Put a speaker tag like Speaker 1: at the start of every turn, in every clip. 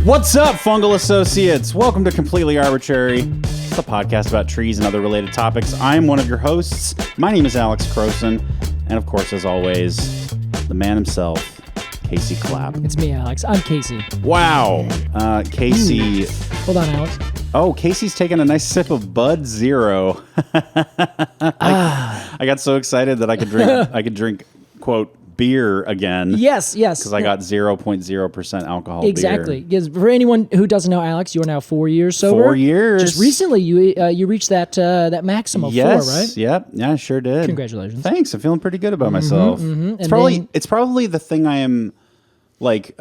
Speaker 1: What's up, fungal associates? Welcome to Completely Arbortrary, the podcast about trees and other related topics. I'm one of your hosts. My name is Alex Crowson, and of course, as always, the man himself, Casey Clapp.
Speaker 2: It's me, Alex. I'm Casey.
Speaker 1: Wow. Casey.
Speaker 2: Hold on, Alex.
Speaker 1: Oh, Casey's taking a nice sip of Bud Zero. I got so excited that I could drink, quote, beer again.
Speaker 2: Yes.
Speaker 1: Because I got 0.0% alcohol
Speaker 2: exactly.
Speaker 1: beer.
Speaker 2: Because for anyone who doesn't know, Alex, you are now 4 years sober.
Speaker 1: 4 years.
Speaker 2: Just recently, you reached that maximum of 4, right?
Speaker 1: Yep. Yeah, I sure did.
Speaker 2: Congratulations.
Speaker 1: Thanks. I'm feeling pretty good about myself.
Speaker 2: Mm-hmm.
Speaker 1: It's probably the thing I am like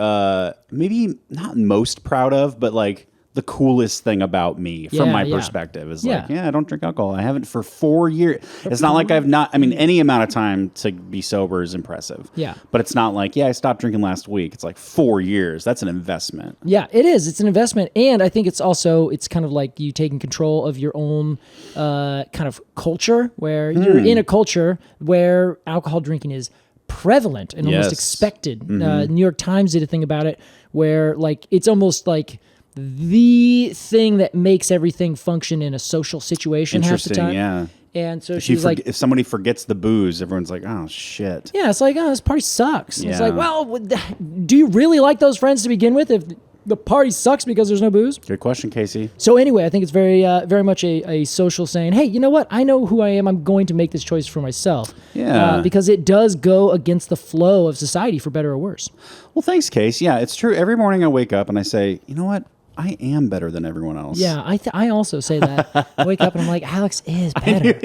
Speaker 1: maybe not most proud of, but like the coolest thing about me from my perspective is like, I don't drink alcohol. I haven't for 4 years. It's not like any amount of time to be sober is impressive.
Speaker 2: Yeah.
Speaker 1: But it's not like, I stopped drinking last week. It's like 4 years. That's an investment.
Speaker 2: Yeah, it is. It's an investment. And I think it's kind of like you taking control of your own kind of culture where you're in a culture where alcohol drinking is prevalent and almost expected. New York Times did a thing about it where like it's almost like the thing that makes everything function in a social situation half the time.
Speaker 1: Yeah.
Speaker 2: And so she's like,
Speaker 1: if somebody forgets the booze, everyone's like, oh shit.
Speaker 2: Yeah, it's like, oh, this party sucks. Yeah. It's like, well, do you really like those friends to begin with if the party sucks because there's no booze?
Speaker 1: Good question, Casey.
Speaker 2: So anyway, I think it's very much a social saying, hey, you know what? I know who I am. I'm going to make this choice for myself.
Speaker 1: Yeah.
Speaker 2: Because it does go against the flow of society for better or worse.
Speaker 1: Well, thanks, Case. Yeah, it's true. Every morning I wake up and I say, you know what? I am better than everyone else.
Speaker 2: Yeah, I also say that. I wake up and I'm like, Alex is better.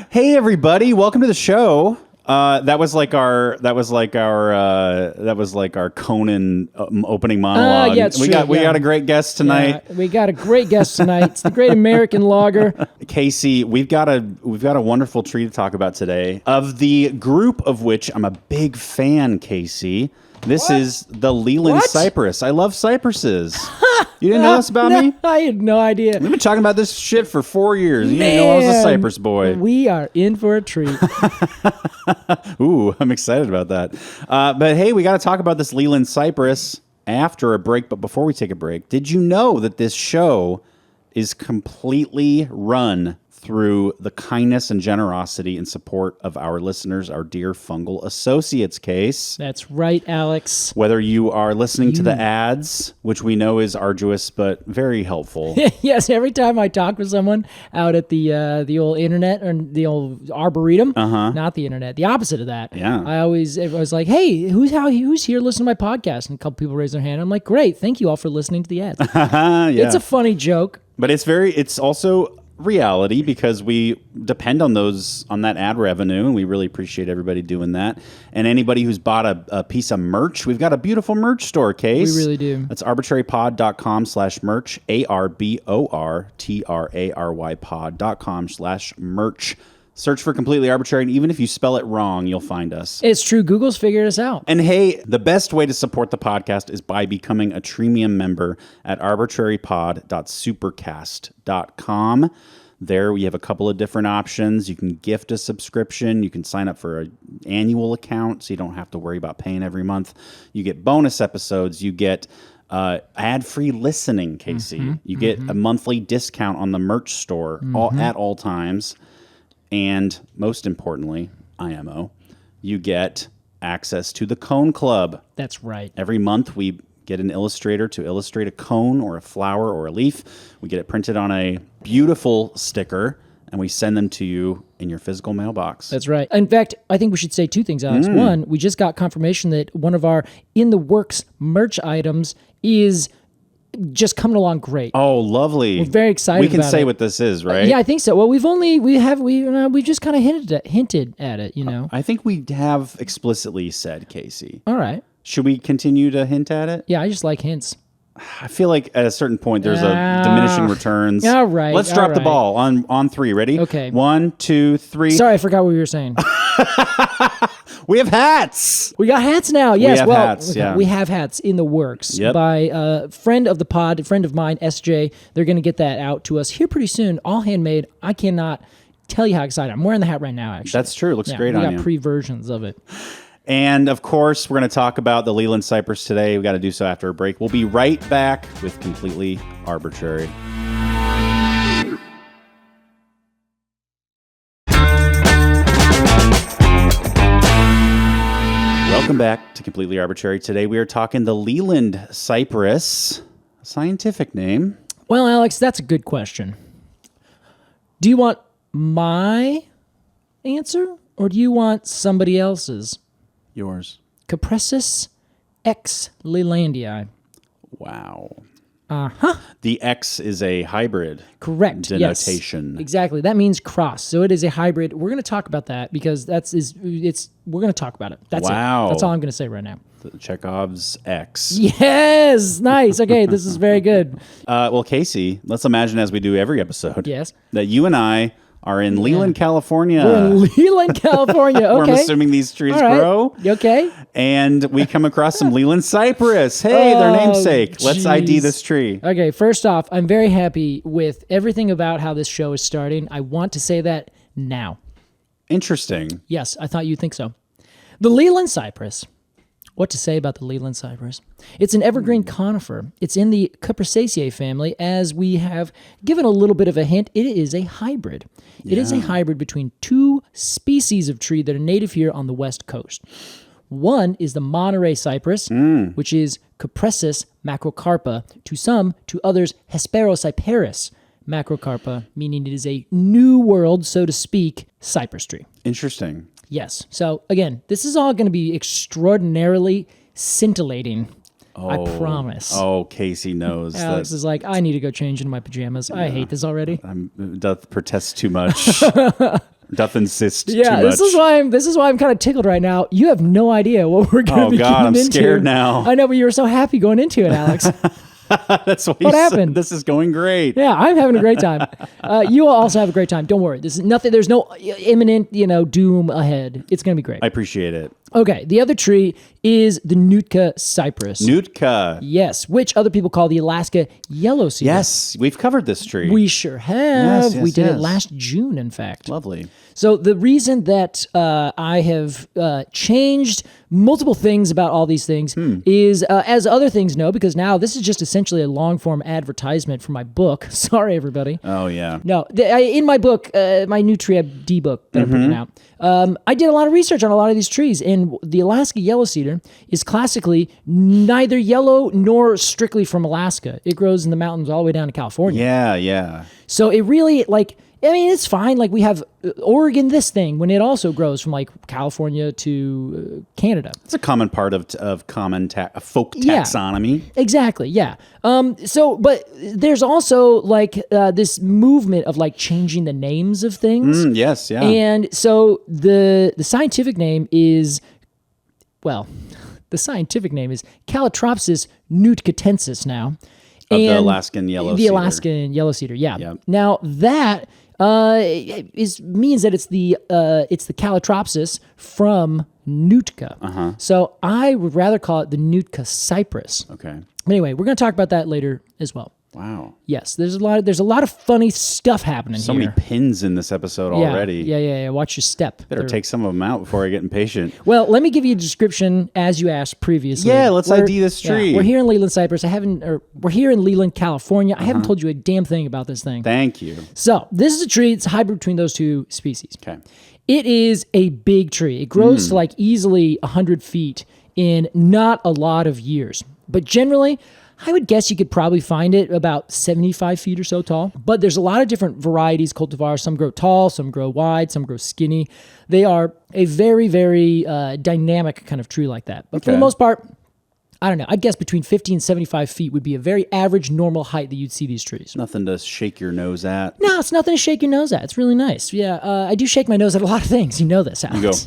Speaker 1: Hey, everybody! Welcome to the show. That was like our Conan opening monologue.
Speaker 2: Yeah, it's
Speaker 1: we
Speaker 2: true.
Speaker 1: We got a great guest tonight.
Speaker 2: Yeah, we got a great guest tonight. It's the Great American Lager.
Speaker 1: Casey, we've got a wonderful tree to talk about today. Of the group of which I'm a big fan, Casey. This is the Leyland Cypress. I love cypresses. You didn't know this about me?
Speaker 2: I had no idea.
Speaker 1: We've been talking about this shit for 4 years. You didn't know I was a cypress boy.
Speaker 2: We are in for a treat.
Speaker 1: Ooh, I'm excited about that. But hey, we got to talk about this Leyland Cypress after a break. But before we take a break, did you know that this show is completely run through the kindness and generosity and support of our listeners, our dear fungal associates, Case?
Speaker 2: That's right, Alex.
Speaker 1: Whether you are listening to the ads, which we know is arduous but very helpful.
Speaker 2: Yes, every time I talk with someone out at the old internet or the old arboretum, not the internet, the opposite of that.
Speaker 1: Yeah.
Speaker 2: I was like, hey, who's here listening to my podcast? And a couple people raise their hand. I'm like, great, thank you all for listening to the ads.
Speaker 1: Yeah.
Speaker 2: It's a funny joke.
Speaker 1: But it's also reality because we depend on that ad revenue, and we really appreciate everybody doing that. And anybody who's bought a piece of merch, we've got a beautiful merch store, Case.
Speaker 2: We really do.
Speaker 1: That's arbortrarypod.com/merch, ARBORTRARY pod.com/merch. Search for Completely Arbortrary, and even if you spell it wrong, you'll find us.
Speaker 2: It's true. Google's figured us out.
Speaker 1: And hey, the best way to support the podcast is by becoming a Treemium member at arbortrarypod.supercast.com. There we have a couple of different options. You can gift a subscription. You can sign up for an annual account so you don't have to worry about paying every month. You get bonus episodes. You get ad-free listening, Casey. You get a monthly discount on the merch store at all times. And most importantly, IMO, you get access to the Cone Club.
Speaker 2: That's right.
Speaker 1: Every month we get an illustrator to illustrate a cone or a flower or a leaf. We get it printed on a beautiful sticker, and we send them to you in your physical mailbox.
Speaker 2: That's right. In fact, I think we should say two things, Alex. One, we just got confirmation that one of our in-the-works merch items is just coming along great.
Speaker 1: Oh, lovely.
Speaker 2: We're very excited about it.
Speaker 1: We can say what this is, right?
Speaker 2: Yeah, I think so. Well, we just kind of hinted at it, you know.
Speaker 1: I think we have explicitly said, Casey.
Speaker 2: All right.
Speaker 1: Should we continue to hint at it?
Speaker 2: Yeah, I just like hints.
Speaker 1: I feel like at a certain point there's a diminishing returns.
Speaker 2: All right.
Speaker 1: Let's drop the ball on three. Ready?
Speaker 2: Okay.
Speaker 1: 1, 2, 3.
Speaker 2: Sorry, I forgot what we were saying.
Speaker 1: We have hats.
Speaker 2: We got hats now. Yes,
Speaker 1: hats, yeah.
Speaker 2: We have hats in the works by a friend of the pod, a friend of mine, SJ. They're going to get that out to us here pretty soon. All handmade. I cannot tell you how excited I'm wearing the hat right now. Actually,
Speaker 1: that's true. It looks great on you.
Speaker 2: We got pre-versions of it.
Speaker 1: And of course, we're going to talk about the Leyland Cypress today. We've got to do so after a break. We'll be right back with Completely Arbortrary. Welcome back to Completely Arbortrary. Today we are talking the Leyland Cypress, scientific name.
Speaker 2: Well, Alex, that's a good question. Do you want my answer or do you want somebody else's?
Speaker 1: Yours.
Speaker 2: Cupressus X Leylandii.
Speaker 1: Wow.
Speaker 2: Uh-huh.
Speaker 1: The X is a hybrid.
Speaker 2: Correct.
Speaker 1: Denotation.
Speaker 2: Yes. Exactly. That means cross. So it is a hybrid. We're going to talk about that because we're going to talk about it. That's
Speaker 1: Wow.
Speaker 2: it. That's all I'm going to say right now.
Speaker 1: Chekhov's X.
Speaker 2: Yes. Nice. Okay. This is very good.
Speaker 1: Well, Casey, let's imagine, as we do every episode,
Speaker 2: Yes,
Speaker 1: that you and I are in Leyland, California.
Speaker 2: we're in Leyland, California. Okay.
Speaker 1: We're assuming these trees
Speaker 2: All right.
Speaker 1: grow.
Speaker 2: Okay.
Speaker 1: And we come across some Leyland Cypress. Hey, their namesake. Let's ID
Speaker 2: jeez.
Speaker 1: this tree.
Speaker 2: Okay, first off, I'm very happy with everything about how this show is starting. I want to say that now.
Speaker 1: Interesting.
Speaker 2: Yes, I thought you'd think so. The Leyland Cypress. What to say about the Leyland Cypress? It's an evergreen conifer. It's in the Cupressus family. As we have given a little bit of a hint, it is a hybrid. It is a hybrid between two species of tree that are native here on the West Coast. One is the Monterey cypress, which is Cupressus macrocarpa. To others, Hesperocyperus macrocarpa, meaning it is a new world, so to speak, cypress tree.
Speaker 1: Interesting.
Speaker 2: Yes. So again, this is all going to be extraordinarily scintillating. I promise.
Speaker 1: Oh, Casey knows.
Speaker 2: Alex is like, I need to go change into my pajamas. I hate this already.
Speaker 1: Doth protest too much. Doth insist too much.
Speaker 2: This is why I'm kind of tickled right now. You have no idea what we're going to be getting
Speaker 1: I'm
Speaker 2: into.
Speaker 1: scared now.
Speaker 2: I know, but you were so happy going into it, Alex.
Speaker 1: That's what
Speaker 2: What happened?
Speaker 1: This is going great.
Speaker 2: Yeah, I'm having a great time. You will also have a great time. Don't worry. This is nothing. There's no imminent, doom ahead. It's going to be great.
Speaker 1: I appreciate it.
Speaker 2: Okay, the other tree is the Nootka cypress.
Speaker 1: Nootka.
Speaker 2: Yes, which other people call the Alaska yellow cedar.
Speaker 1: Yes, we've covered this tree.
Speaker 2: We sure have.
Speaker 1: Yes,
Speaker 2: we did it
Speaker 1: yes.
Speaker 2: last June, in fact.
Speaker 1: Lovely.
Speaker 2: So the reason that I have changed multiple things about all these things is, as other things know, because now this is just essentially a long-form advertisement for my book. Sorry, everybody.
Speaker 1: Oh, yeah.
Speaker 2: No, in my book, my new tree D book that I'm putting out, I did a lot of research on a lot of these trees, and the Alaska yellow cedar is classically neither yellow nor strictly from Alaska. It grows in the mountains all the way down to California.
Speaker 1: Yeah, yeah.
Speaker 2: So it really, it's fine. Like, we have Oregon this thing when it also grows from, California to Canada.
Speaker 1: It's a common part of common folk taxonomy.
Speaker 2: Exactly, yeah. But there's also, this movement of, changing the names of things.
Speaker 1: Yes, yeah.
Speaker 2: And so the scientific name is, Calotropsis nootkatensis now.
Speaker 1: Of the Alaskan yellow
Speaker 2: the
Speaker 1: cedar.
Speaker 2: Alaskan yellow cedar, yeah.
Speaker 1: Yep.
Speaker 2: Now that means that it's the Calotropsis from Nootka. So I would rather call it the Nootka cypress.
Speaker 1: Okay.
Speaker 2: Anyway, we're going to talk about that later as well.
Speaker 1: Wow.
Speaker 2: Yes, there's a lot of funny stuff happening
Speaker 1: So
Speaker 2: here.
Speaker 1: many pins in this episode already.
Speaker 2: Yeah. Watch your step.
Speaker 1: Better take some of them out before I get impatient.
Speaker 2: Well, let me give you a description as you asked previously.
Speaker 1: Yeah, let's ID this tree.
Speaker 2: Yeah, we're here in Leyland Cypress. We're here in Leland, California. I haven't told you a damn thing about this thing.
Speaker 1: Thank you.
Speaker 2: So this is a tree. It's a hybrid between those two species.
Speaker 1: Okay.
Speaker 2: It is a big tree. It grows to easily 100 feet in not a lot of years. But generally, I would guess you could probably find it about 75 feet or so tall. But there's a lot of different varieties, cultivars. Some grow tall, some grow wide, some grow skinny. They are a very, very dynamic kind of tree like that. But for the most part, I don't know. I'd guess between 50 and 75 feet would be a very average, normal height that you'd see these trees.
Speaker 1: Nothing to shake your nose at.
Speaker 2: No, it's nothing to shake your nose at. It's really nice. Yeah, I do shake my nose at a lot of things. You know this, Alex.
Speaker 1: You go.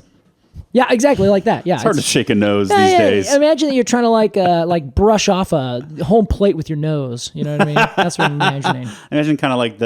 Speaker 2: Yeah, exactly like that. Yeah,
Speaker 1: It's hard to shake a nose these days.
Speaker 2: Imagine that you're trying to brush off a home plate with your nose. You know what I mean? That's what I'm imagining.
Speaker 1: Imagine kind of like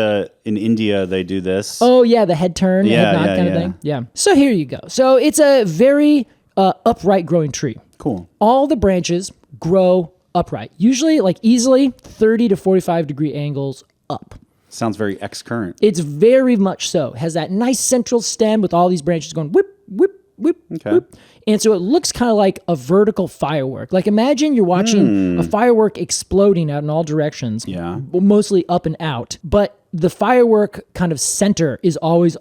Speaker 1: in India they do this.
Speaker 2: Oh yeah, the head turn, the head nod kind of thing. Yeah. So here you go. So it's a very upright growing tree.
Speaker 1: Cool.
Speaker 2: All the branches grow upright, usually easily 30 to 45 degree angles up.
Speaker 1: Sounds very X-current.
Speaker 2: It's very much so. It has that nice central stem with all these branches going whip, whip, whoop,
Speaker 1: Okay.
Speaker 2: whoop. And so it looks kind of like a vertical firework. Like imagine you're watching a firework exploding out in all directions.
Speaker 1: Yeah.
Speaker 2: Mostly up and out. But the firework kind of center is always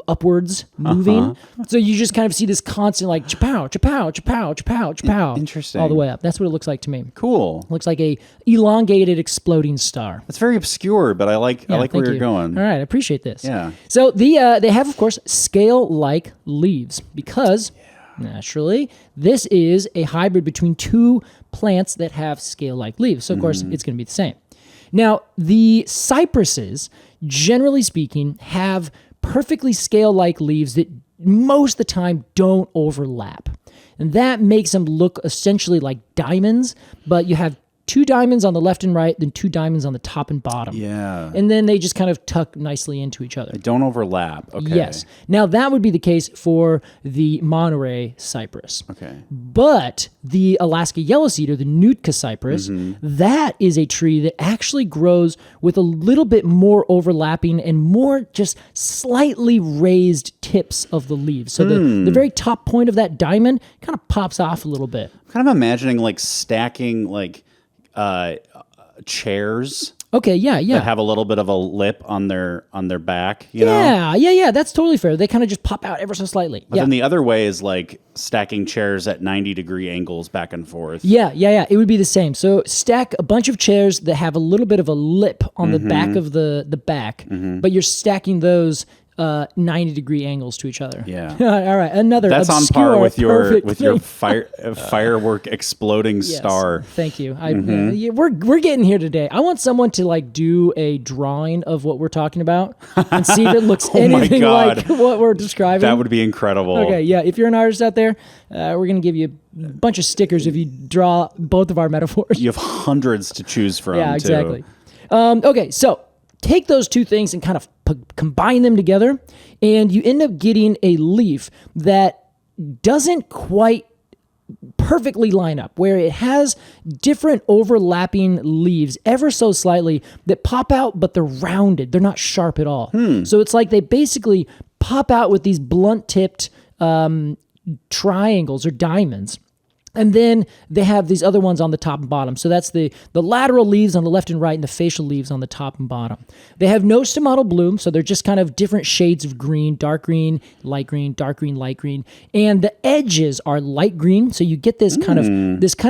Speaker 2: upwards moving. So you just kind of see this constant like chapow, chapow, chapow, chapow, chapow.
Speaker 1: Interesting.
Speaker 2: All the way up. That's what it looks like to me.
Speaker 1: Cool.
Speaker 2: Looks like a elongated exploding star.
Speaker 1: That's very obscure, but I like where
Speaker 2: Thank
Speaker 1: you're
Speaker 2: you.
Speaker 1: going.
Speaker 2: All right, I appreciate this.
Speaker 1: Yeah.
Speaker 2: So they have, of course, scale-like leaves because naturally this is a hybrid between two plants that have scale-like leaves. So of course it's going to be the same. Now the cypresses, generally speaking, have perfectly scale-like leaves that most of the time don't overlap, and that makes them look essentially like diamonds. But you have two diamonds on the left and right, then two diamonds on the top and bottom.
Speaker 1: Yeah.
Speaker 2: And then they just kind of tuck nicely into each other.
Speaker 1: They don't overlap. Okay.
Speaker 2: Yes. Now that would be the case for the Monterey cypress.
Speaker 1: Okay.
Speaker 2: But the Alaska yellow cedar, the Nootka cypress, that is a tree that actually grows with a little bit more overlapping and more just slightly raised tips of the leaves. So the very top point of that diamond kind of pops off a little bit.
Speaker 1: I'm kind of imagining like stacking like chairs
Speaker 2: Okay,
Speaker 1: that
Speaker 2: yeah.
Speaker 1: have a little bit of a lip on their back, you know?
Speaker 2: Yeah. That's totally fair. They kind of just pop out ever so slightly.
Speaker 1: But then the other way is like stacking chairs at 90-degree angles back and forth.
Speaker 2: Yeah. It would be the same. So stack a bunch of chairs that have a little bit of a lip on the back of the back, but you're stacking those 90-degree angles to each other.
Speaker 1: Yeah.
Speaker 2: All right. Another
Speaker 1: That's on
Speaker 2: obscure,
Speaker 1: par with your
Speaker 2: perfect thing.
Speaker 1: firework exploding
Speaker 2: Yes.
Speaker 1: star.
Speaker 2: Thank you. Yeah, we're getting here today. I want someone to like do a drawing of what we're talking about and see if it looks
Speaker 1: Oh my
Speaker 2: anything
Speaker 1: God.
Speaker 2: like what we're describing.
Speaker 1: That would be incredible.
Speaker 2: Okay, yeah. If you're an artist out there, we're gonna give you a bunch of stickers if you draw both of our metaphors.
Speaker 1: You have hundreds to choose from.
Speaker 2: Yeah,
Speaker 1: too.
Speaker 2: exactly. Okay, so take those two things and kind of combine them together, and you end up getting a leaf that doesn't quite perfectly line up, where it has different overlapping leaves ever so slightly that pop out, but they're rounded. They're not sharp at all. So it's like they basically pop out with these blunt-tipped triangles or diamonds. And then they have these other ones on the top and bottom. So that's the lateral leaves on the left and right and the facial leaves on the top and bottom. They have no stomatal bloom, so they're just kind of different shades of green, dark green, light green, dark green, light green. And the edges are light green, so you get this kind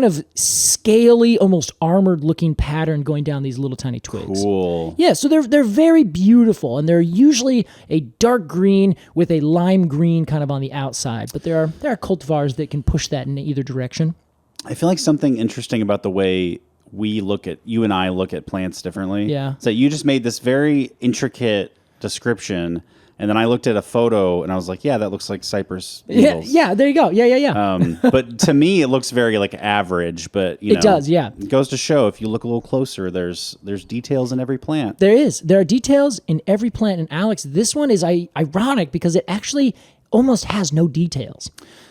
Speaker 2: of scaly, almost armored looking pattern going down these little tiny twigs.
Speaker 1: Cool.
Speaker 2: Yeah, so they're very beautiful, and they're usually a dark green with a lime green kind of on the outside. But there are cultivars that can push that in either direction.
Speaker 1: I feel like something interesting about the way you and I look at plants differently.
Speaker 2: Yeah.
Speaker 1: So you just made this very intricate description, and then I looked at a photo and I was like, yeah, that looks like cypress needles.
Speaker 2: Yeah, there you go. Yeah.
Speaker 1: But to me, it looks very like average, but
Speaker 2: It does, yeah.
Speaker 1: It goes to show if you look a little closer, there's details in every plant.
Speaker 2: There are details in every plant. And Alex, this one is ironic because it actually almost has no details.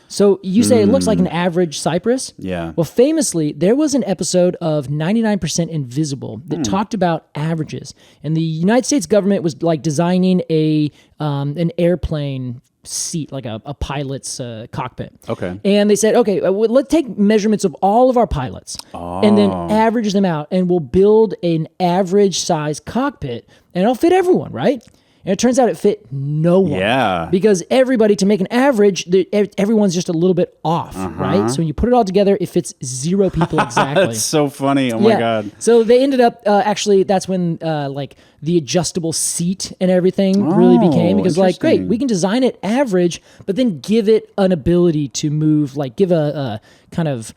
Speaker 2: So you say it looks like an average cypress?
Speaker 1: Yeah.
Speaker 2: Well, famously, there was an episode of 99% Invisible that talked about averages. And the United States government was like designing an airplane seat, like a pilot's cockpit.
Speaker 1: Okay.
Speaker 2: And they said, okay, let's take measurements of all of our pilots and then average them out, and we'll build an average size cockpit, and it'll fit everyone, right? And it turns out it fit no one.
Speaker 1: Yeah.
Speaker 2: Because everybody, to make an average, everyone's just a little bit off, right? So when you put it all together, it fits 0 people exactly.
Speaker 1: That's so funny. Oh my God.
Speaker 2: So they ended up, actually, that's when like the adjustable seat and everything really became, because like, great, we can design it average, but then give it an ability to move, like give a kind of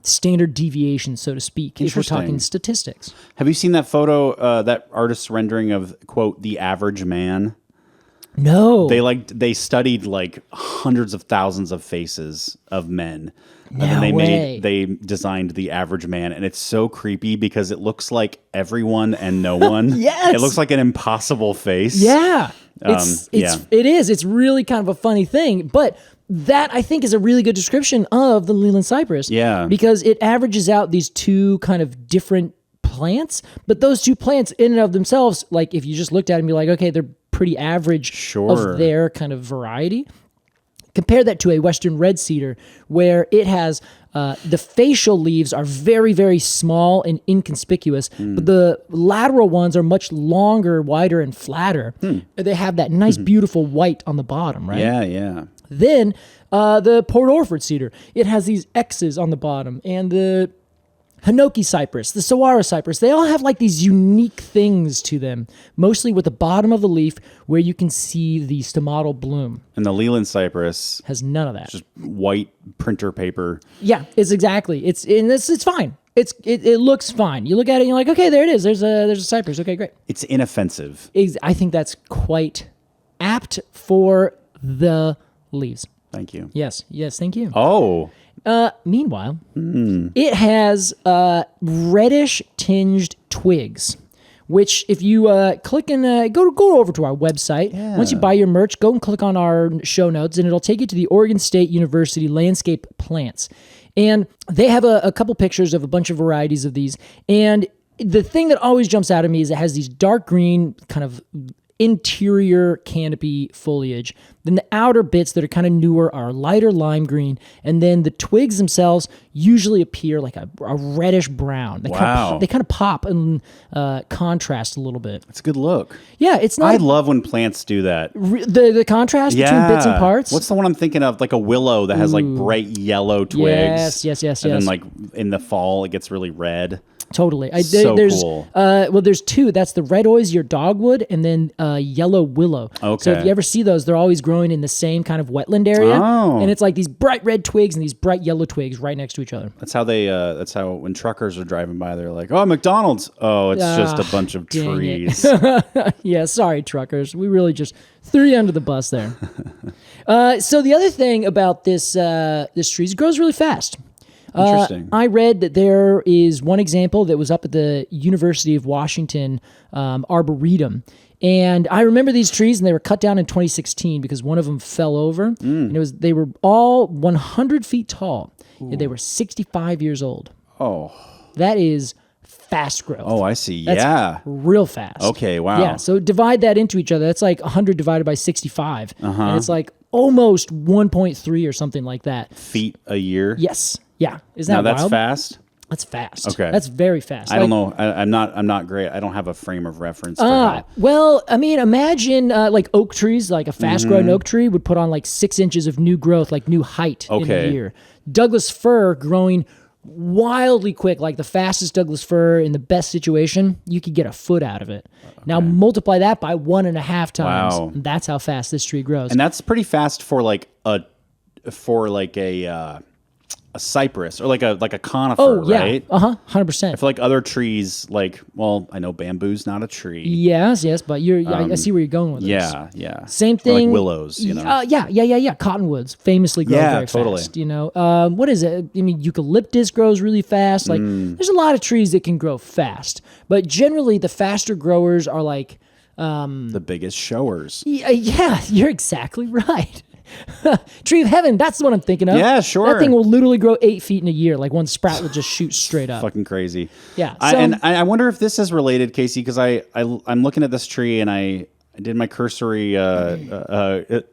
Speaker 2: standard deviation, so to speak, if we're talking statistics.
Speaker 1: Have you seen that photo, that artist's rendering of, quote, the average man?
Speaker 2: No.
Speaker 1: They studied like hundreds of thousands of faces of men. And
Speaker 2: No
Speaker 1: then
Speaker 2: way.
Speaker 1: they designed the average man, and it's so creepy because it looks like everyone and no one.
Speaker 2: Yes.
Speaker 1: It looks like an impossible face.
Speaker 2: Yeah. It is. It's really kind of a funny thing, but that I think is a really good description of the Leyland Cypress.
Speaker 1: Yeah.
Speaker 2: Because it averages out these two kind of different plants, but those two plants in and of themselves, like if you just looked at them and be like, okay, they're pretty average
Speaker 1: Sure.
Speaker 2: of their kind of variety. Compare that to a Western red cedar where it has the facial leaves are very, very small and inconspicuous, but the lateral ones are much longer, wider, and flatter. They have that nice, beautiful white on the bottom, right?
Speaker 1: Yeah.
Speaker 2: Then the Port Orford cedar, it has these X's on the bottom, and the Hinoki cypress, the Saguaro cypress, they all have like these unique things to them, mostly with the bottom of the leaf where you can see the stomatal bloom.
Speaker 1: And the Leyland Cypress
Speaker 2: Has none of that.
Speaker 1: just white printer paper.
Speaker 2: Yeah, it's fine. It looks fine. You look at it and you're like, okay, there it is. There's a cypress. Okay, great.
Speaker 1: It's inoffensive.
Speaker 2: I think that's quite apt for the leaves.
Speaker 1: Thank you.
Speaker 2: Yes, thank you.
Speaker 1: Oh,
Speaker 2: Meanwhile, it has reddish tinged twigs, which if you click and go over to our website.
Speaker 1: Yeah.
Speaker 2: Once you buy your merch, go and click on our show notes, and it'll take you to the Oregon State University landscape plants. And they have a couple pictures of a bunch of varieties of these. And the thing that always jumps out at me is it has these dark green kind of interior canopy foliage. Then the outer bits that are kind of newer are lighter lime green, and then the twigs themselves usually appear like a reddish brown. They
Speaker 1: Wow.
Speaker 2: kind of pop and contrast a little bit.
Speaker 1: it's a good look.
Speaker 2: Yeah, it's
Speaker 1: I
Speaker 2: not
Speaker 1: love when plants do that.
Speaker 2: the contrast between bits and parts.
Speaker 1: What's the one I'm thinking of? Like a willow that has like bright yellow twigs.
Speaker 2: Yes.
Speaker 1: And then like in the fall, it gets really red.
Speaker 2: Totally.
Speaker 1: So cool.
Speaker 2: There's two. That's the red osier dogwood and then yellow willow.
Speaker 1: Okay.
Speaker 2: So if you ever see those, they're always growing in the same kind of wetland area.
Speaker 1: Oh.
Speaker 2: And it's like these bright red twigs and these bright yellow twigs right next to each other.
Speaker 1: That's how when truckers are driving by, they're like, oh, McDonald's. Oh, it's just a bunch of
Speaker 2: dang
Speaker 1: trees.
Speaker 2: Yeah, sorry, truckers. We really just threw you under the bus there. So the other thing about this tree is it grows really fast.
Speaker 1: Interesting.
Speaker 2: I read that there is one example that was up at the University of Washington Arboretum. And I remember these trees, and they were cut down in 2016 because one of them fell over. And they were all 100 feet tall. And they were 65 years old.
Speaker 1: Oh.
Speaker 2: That is fast growth.
Speaker 1: Oh, I see.
Speaker 2: That's
Speaker 1: Yeah.
Speaker 2: real fast.
Speaker 1: Okay, wow.
Speaker 2: Yeah, so divide that into each other. That's like 100 divided by 65. And it's like almost 1.3 or something like that.
Speaker 1: Feet a year.
Speaker 2: Yes. Yeah. Isn't that
Speaker 1: Now that's
Speaker 2: wild?
Speaker 1: fast.
Speaker 2: That's fast.
Speaker 1: Okay.
Speaker 2: That's very fast.
Speaker 1: I don't know. I'm not great. I don't have a frame of reference. For how.
Speaker 2: Well, I mean, imagine like oak trees, like a fast-growing oak tree would put on like 6 inches of new growth, like new height in a
Speaker 1: Okay.
Speaker 2: year. Douglas fir growing wildly quick, like the fastest Douglas fir in the best situation, you could get a foot out of it. Now multiply that by 1.5 times.
Speaker 1: Wow.
Speaker 2: And that's how fast this tree grows.
Speaker 1: And that's pretty fast for like a cypress or like a conifer,
Speaker 2: oh yeah,
Speaker 1: right?
Speaker 2: 100%.
Speaker 1: I feel like other trees, I know bamboo's not a tree.
Speaker 2: Yes, but I see where you're going with this.
Speaker 1: Yeah.
Speaker 2: Same
Speaker 1: Or
Speaker 2: thing.
Speaker 1: like willows, you know.
Speaker 2: Yeah. Cottonwoods famously grow
Speaker 1: Yeah,
Speaker 2: very
Speaker 1: totally.
Speaker 2: fast. You know, what is it? I mean, eucalyptus grows really fast. Like, there's a lot of trees that can grow fast, but generally the faster growers are like,
Speaker 1: The biggest showers.
Speaker 2: yeah, you're exactly right. Tree of Heaven, that's the one I'm thinking of.
Speaker 1: Yeah, sure.
Speaker 2: That thing will literally grow 8 feet in a year. Like one sprout will just shoot straight up.
Speaker 1: Fucking crazy.
Speaker 2: Yeah.
Speaker 1: I wonder if this is related, Casey, because I'm looking at this tree and I did my cursory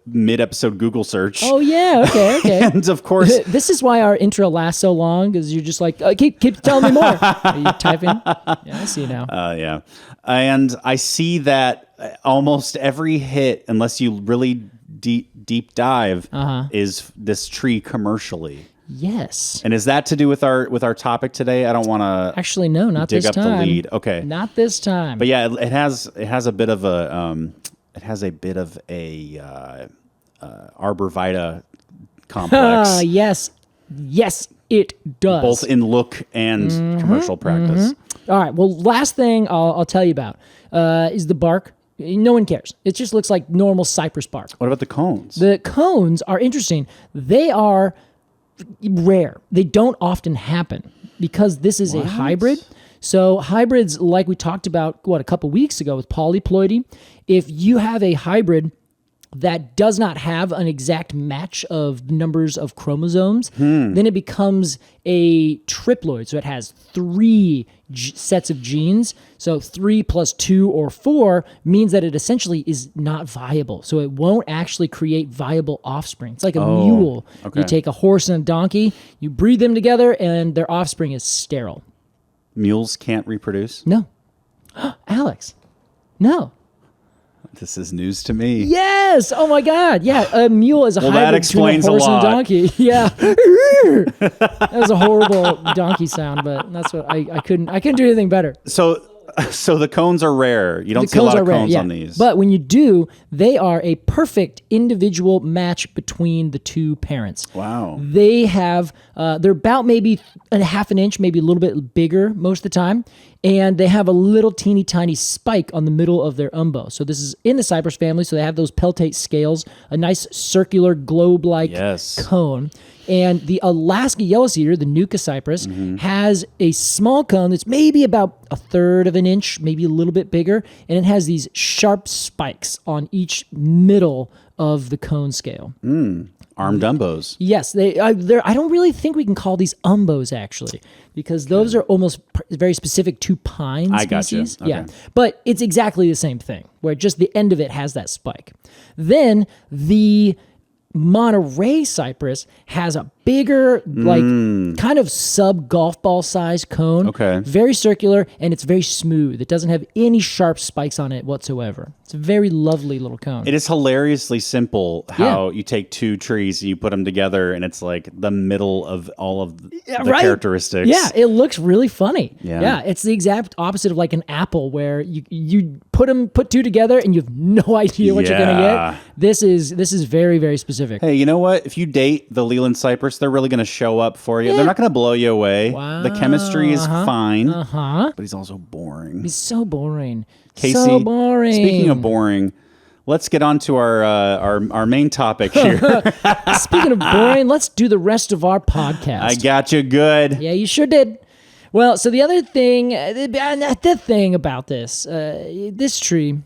Speaker 1: mid-episode Google search.
Speaker 2: Oh yeah, okay.
Speaker 1: And of course,
Speaker 2: This is why our intro lasts so long, because you're just like, keep telling me more. Are you typing? Yeah, I see now.
Speaker 1: yeah. And I see that almost every hit, unless you really deep dive, is this tree commercially.
Speaker 2: Yes.
Speaker 1: And is that to do with our topic today? I don't want to
Speaker 2: Actually, no, not
Speaker 1: dig
Speaker 2: this
Speaker 1: up
Speaker 2: time.
Speaker 1: the lead. Okay.
Speaker 2: Not this time.
Speaker 1: But yeah, it has a bit of a arborvitae complex,
Speaker 2: Yes, it does.
Speaker 1: both in look and commercial practice.
Speaker 2: All right. Well, last thing I'll tell you about is the bark. No one cares. It just looks like normal cypress bark.
Speaker 1: What about the cones?
Speaker 2: The cones are interesting. They are rare. They don't often happen because this is a hybrid. So hybrids, like we talked about, a couple weeks ago with polyploidy, if you have a hybrid that does not have an exact match of numbers of chromosomes, then it becomes a triploid. So it has 3 sets of genes. So 3 plus 2 or 4 means that it essentially is not viable. So it won't actually create viable offspring. It's like a mule.
Speaker 1: Okay.
Speaker 2: You take a horse and a donkey, you breed them together, and their offspring is sterile.
Speaker 1: Mules can't reproduce?
Speaker 2: No. Alex, no.
Speaker 1: This is news to me.
Speaker 2: Yes. Oh my God. Yeah. A mule is a hybrid
Speaker 1: that explains
Speaker 2: between a horse
Speaker 1: a lot.
Speaker 2: and a donkey. Yeah. That was a horrible donkey sound, but that's what I couldn't do anything better.
Speaker 1: So the cones are rare. You don't see a lot of cones on these.
Speaker 2: But when you do, they are a perfect individual match between the 2 parents.
Speaker 1: Wow.
Speaker 2: They have, they're about maybe a half an inch, maybe a little bit bigger most of the time. And they have a little teeny tiny spike on the middle of their umbo. So this is in the cypress family. So they have those peltate scales, a nice circular globe-like cone. And the Alaska yellow cedar, the Nuka cypress, has a small cone that's maybe about 1/3 of an inch, maybe a little bit bigger. And it has these sharp spikes on each middle of the cone scale.
Speaker 1: Armed umbos.
Speaker 2: Yes, I don't really think we can call these umbos actually, because those are almost very specific to pine species.
Speaker 1: I got you. Okay.
Speaker 2: Yeah, but it's exactly the same thing, where just the end of it has that spike. Then the Monterey cypress has a bigger, like kind of sub golf ball size cone.
Speaker 1: Okay.
Speaker 2: Very circular, and it's very smooth. It doesn't have any sharp spikes on it whatsoever. It's a very lovely little cone.
Speaker 1: It is hilariously simple how you take 2 trees and you put them together, and it's like the middle of all of the characteristics.
Speaker 2: Yeah, it looks really funny.
Speaker 1: Yeah.
Speaker 2: It's the exact opposite of like an apple, where you put 2 together and you have no idea what you're gonna get. This is very, very specific.
Speaker 1: Hey, you know what? If you date the Leyland Cypress, they're really going to show up for you. They're not going to blow you away.
Speaker 2: Wow.
Speaker 1: The chemistry is fine, but he's also boring.
Speaker 2: He's so boring.
Speaker 1: Casey,
Speaker 2: so boring.
Speaker 1: Speaking of boring, let's get on to our main topic here.
Speaker 2: Speaking of boring, let's do the rest of our podcast.
Speaker 1: I got you good.
Speaker 2: Yeah, you sure did. Well, so the other thing, the thing about this tree,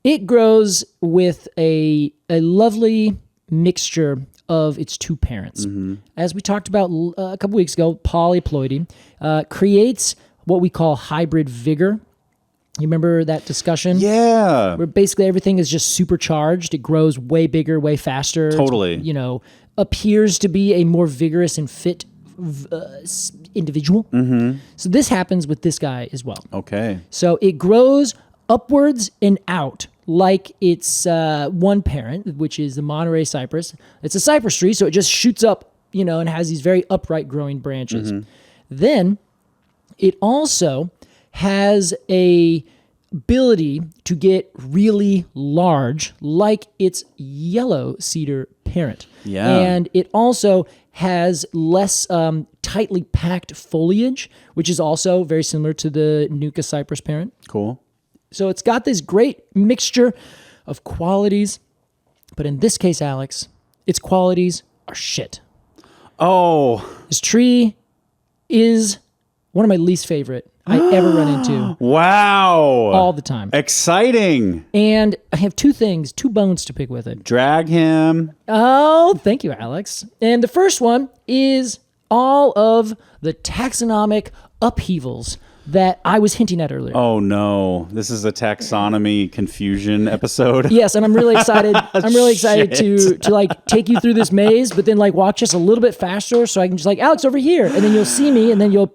Speaker 2: it grows with a lovely mixture of its 2 parents. As we talked about a couple weeks ago, polyploidy creates what we call hybrid vigor. You remember that discussion?
Speaker 1: Yeah.
Speaker 2: Where basically everything is just supercharged. It grows way bigger, way faster.
Speaker 1: Totally.
Speaker 2: Appears to be a more vigorous and fit individual. So this happens with this guy as well.
Speaker 1: Okay.
Speaker 2: So it grows upwards and out like it's one parent, which is the Monterey cypress. It's a cypress tree, so it just shoots up, and has these very upright growing branches. Then it also has a ability to get really large, like its yellow cedar parent.
Speaker 1: Yeah.
Speaker 2: And it also has less tightly packed foliage, which is also very similar to the Nuka cypress parent.
Speaker 1: Cool.
Speaker 2: So it's got this great mixture of qualities, but in this case, Alex, its qualities are shit.
Speaker 1: Oh.
Speaker 2: This tree is one of my least favorite I ever run into.
Speaker 1: Wow.
Speaker 2: All the time.
Speaker 1: Exciting.
Speaker 2: And I have 2 bones to pick with it.
Speaker 1: Drag him.
Speaker 2: Oh, thank you, Alex. And the first one is all of the taxonomic upheavals that I was hinting at earlier.
Speaker 1: Oh no, this is a taxonomy confusion episode.
Speaker 2: Yes, and I'm really excited. I'm really excited to like take you through this maze, but then like walk just a little bit faster so I can just like, Alex, over here, and then you'll see me, and then you'll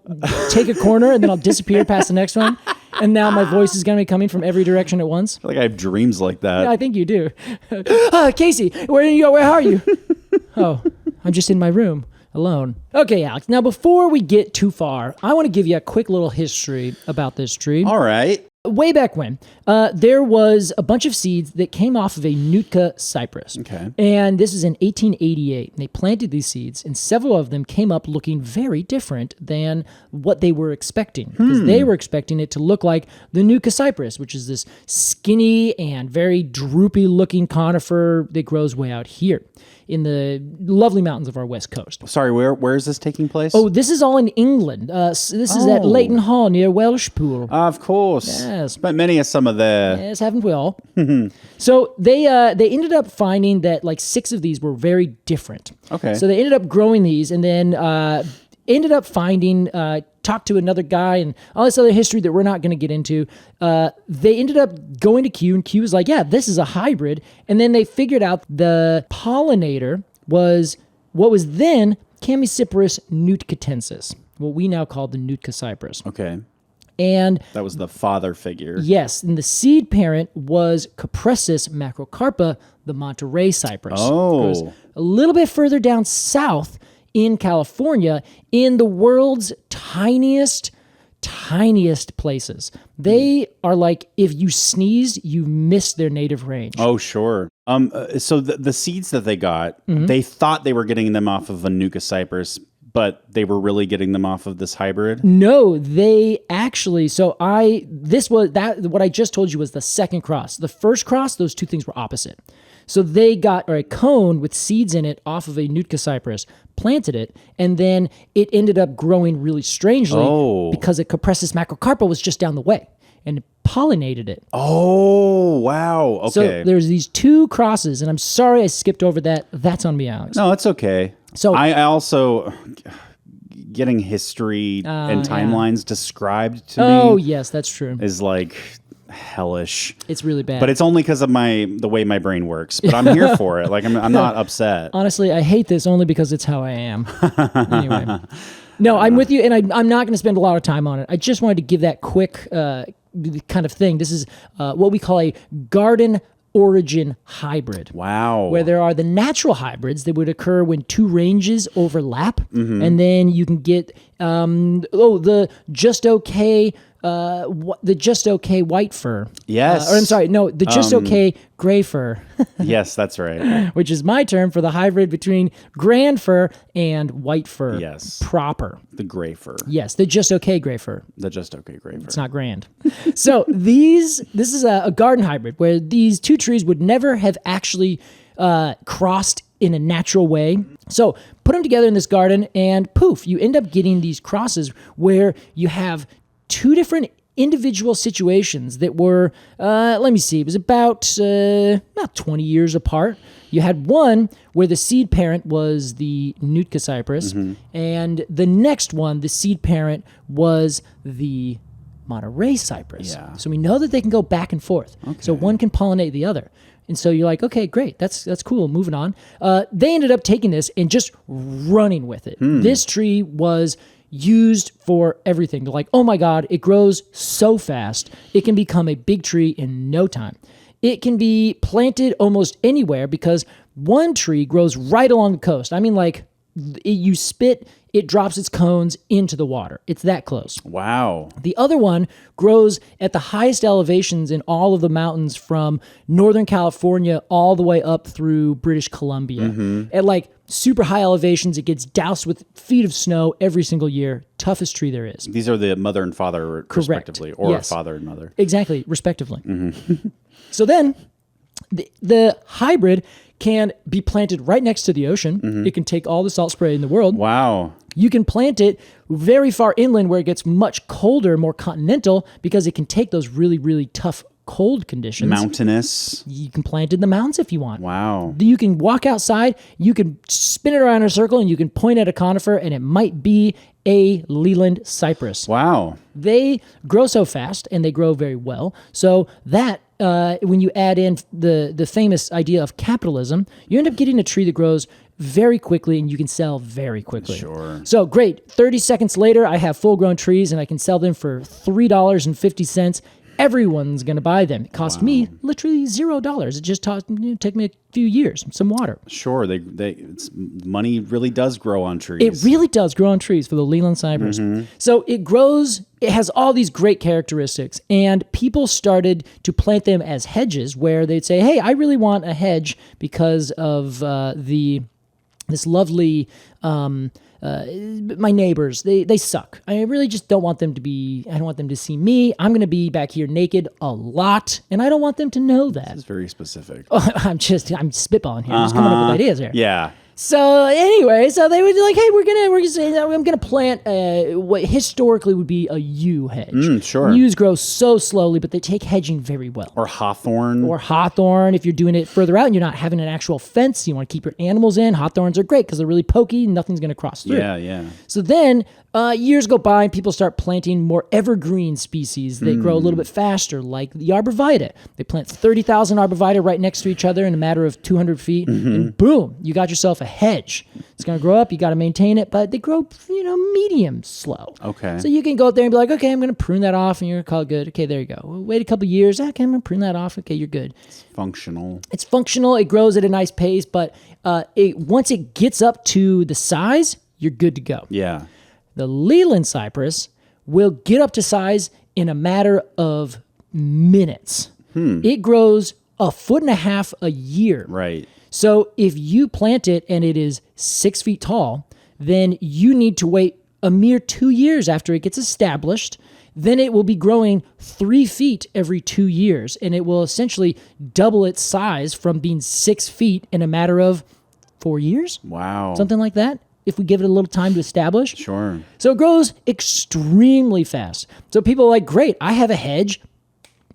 Speaker 2: take a corner, and then I'll disappear past the next one, and now my voice is going to be coming from every direction at once.
Speaker 1: I feel like I have dreams like that.
Speaker 2: Yeah, I think you do. Casey, where are you? Oh, I'm just in my room. Alone. Okay, Alex. Now, before we get too far, I want to give you a quick little history about this tree.
Speaker 1: All right.
Speaker 2: Way back when, there was a bunch of seeds that came off of a Nootka cypress.
Speaker 1: Okay.
Speaker 2: And this is in 1888. And they planted these seeds, and several of them came up looking very different than what they were expecting. Because they were expecting it to look like the Nootka cypress, which is this skinny and very droopy-looking conifer that grows way out here in the lovely mountains of our west coast.
Speaker 1: Sorry, where is this taking place?
Speaker 2: Oh, this is all in England. This is at Leighton Hall near Welshpool.
Speaker 1: Of course.
Speaker 2: Yes.
Speaker 1: But many of some of the...
Speaker 2: Yes, haven't we all? So they ended up finding that like 6 of these were very different.
Speaker 1: Okay.
Speaker 2: So they ended up growing these and then ended up finding, talked to another guy and all this other history that we're not going to get into. They ended up going to Q, and Q was like, yeah, this is a hybrid. And then they figured out the pollinator was what was then Chamycyparis nootka-tensis, what we now call the Nootka cypress.
Speaker 1: Okay.
Speaker 2: And
Speaker 1: That was the father figure.
Speaker 2: yes, and the seed parent was Cupressus macrocarpa, the Monterey cypress.
Speaker 1: Oh.
Speaker 2: It goes a little bit further down south in California, in the world's tiniest places. They are like, if you sneeze, you miss their native range.
Speaker 1: Oh, sure. So the seeds that they got, they thought they were getting them off of a Nootka cypress, but they were really getting them off of this hybrid?
Speaker 2: No, they actually, what I just told you was the second cross. The first cross, those two things were opposite. So they got a cone with seeds in it off of a Nootka cypress, planted it, and then it ended up growing really strangely because a Cupressus macrocarpa was just down the way and pollinated it.
Speaker 1: Oh, wow. Okay.
Speaker 2: So there's these 2 crosses, and I'm sorry I skipped over that. That's on me, Alex.
Speaker 1: No, it's okay.
Speaker 2: So
Speaker 1: I also... Getting history and timelines described to me...
Speaker 2: Oh, yes, that's true.
Speaker 1: ...is like... hellish.
Speaker 2: It's really bad.
Speaker 1: But it's only because of the way my brain works. But I'm here for it. Like I'm not upset.
Speaker 2: Honestly, I hate this only because it's how I am. Anyway. No, I'm with you, and I'm not going to spend a lot of time on it. I just wanted to give that quick kind of thing. This is what we call a garden origin hybrid.
Speaker 1: Wow.
Speaker 2: Where there are the natural hybrids that would occur when 2 ranges overlap, and then you can get the just okay white fur.
Speaker 1: Yes.
Speaker 2: Or I'm sorry, no, the just okay gray fur.
Speaker 1: Yes, that's right.
Speaker 2: Which is my term for the hybrid between grand fur and white fur.
Speaker 1: Yes.
Speaker 2: Proper.
Speaker 1: The gray fur.
Speaker 2: Yes, the just okay gray fur.
Speaker 1: The just okay gray fur.
Speaker 2: It's not grand. So this is a garden hybrid where these 2 trees would never have actually crossed in a natural way. So put them together in this garden and poof, you end up getting these crosses where you have 2 different individual situations that were, let me see, it was about 20 years apart. You had one where the seed parent was the Nootka cypress, and the next one, the seed parent was the Monterey cypress.
Speaker 1: Yeah.
Speaker 2: So we know that they can go back and forth. Okay. So one can pollinate the other. And so you're like, okay, great, that's cool, moving on. They ended up taking this and just running with it. This tree was used for everything. They're like, oh my God, it grows so fast. It can become a big tree in no time. It can be planted almost anywhere because one tree grows right along the coast. I mean, like, you spit, it drops its cones into the water. It's that close.
Speaker 1: Wow.
Speaker 2: The other one grows at the highest elevations in all of the mountains from Northern California all the way up through British Columbia. At like super high elevations, it gets doused with feet of snow every single year. Toughest tree there is.
Speaker 1: These are the mother and father, respectively, or
Speaker 2: yes.
Speaker 1: father and mother.
Speaker 2: Exactly, respectively. So then the hybrid can be planted right next to the ocean. It can take all the salt spray in the world.
Speaker 1: Wow.
Speaker 2: You can plant it very far inland where it gets much colder, more continental, because it can take those really, really tough cold conditions.
Speaker 1: Mountainous.
Speaker 2: You can plant it in the mountains if you want.
Speaker 1: Wow.
Speaker 2: You can walk outside, you can spin it around in a circle, and you can point at a conifer, and it might be a Leyland Cypress.
Speaker 1: Wow.
Speaker 2: They grow so fast, and they grow very well. So that, when you add in the famous idea of capitalism, you end up getting a tree that grows very quickly and you can sell very quickly.
Speaker 1: Sure.
Speaker 2: So great. 30 seconds later, I have full-grown trees and I can sell them for $3.50. Everyone's going to buy them. It cost me literally $0. It just took me a few years, some water.
Speaker 1: Sure. Money really does grow on trees.
Speaker 2: It really does grow on trees for the Leyland Cypress. So it grows, it has all these great characteristics, and people started to plant them as hedges where they'd say, hey, I really want a hedge because of this lovely, my neighbors, they suck. I really just don't want them I don't want them to see me. I'm going to be back here naked a lot, and I don't want them to know that.
Speaker 1: It's very specific.
Speaker 2: I'm spitballing here. I'm just coming up with ideas here.
Speaker 1: Yeah.
Speaker 2: So anyway, so they would be like, hey, I'm gonna plant what historically would be a yew hedge.
Speaker 1: Sure.
Speaker 2: Yews grow so slowly, but they take hedging very well.
Speaker 1: Or hawthorn.
Speaker 2: Or hawthorn, if you're doing it further out and you're not having an actual fence, you want to keep your animals in. Hawthorns are great because they're really pokey and nothing's gonna cross through.
Speaker 1: Yeah.
Speaker 2: So then years go by and people start planting more evergreen species. They grow a little bit faster, like the arborvitae. They plant 30,000 arborvitae right next to each other in a matter of 200 feet, and boom, you got yourself a hedge. It's going to grow up. You got to maintain it, but they grow, medium slow.
Speaker 1: Okay.
Speaker 2: So you can go out there and be like, okay, I'm going to prune that off, and you're going to call it good. Okay, there you go. Wait a couple years. Okay, I'm going to prune that off. Okay, you're good.
Speaker 1: It's functional.
Speaker 2: It's functional. It grows at a nice pace, but once it gets up to the size, you're good to go.
Speaker 1: Yeah.
Speaker 2: The Leyland Cypress will get up to size in a matter of minutes. It grows 1.5 feet a year.
Speaker 1: Right.
Speaker 2: So if you plant it and it is 6 feet tall, then you need to wait a mere 2 years after it gets established. Then it will be growing 3 feet every 2 years, and it will essentially double its size from being 6 feet in a matter of 4 years.
Speaker 1: Wow.
Speaker 2: Something like that, if we give it a little time to establish.
Speaker 1: Sure.
Speaker 2: So it grows extremely fast. So people are like, great, I have a hedge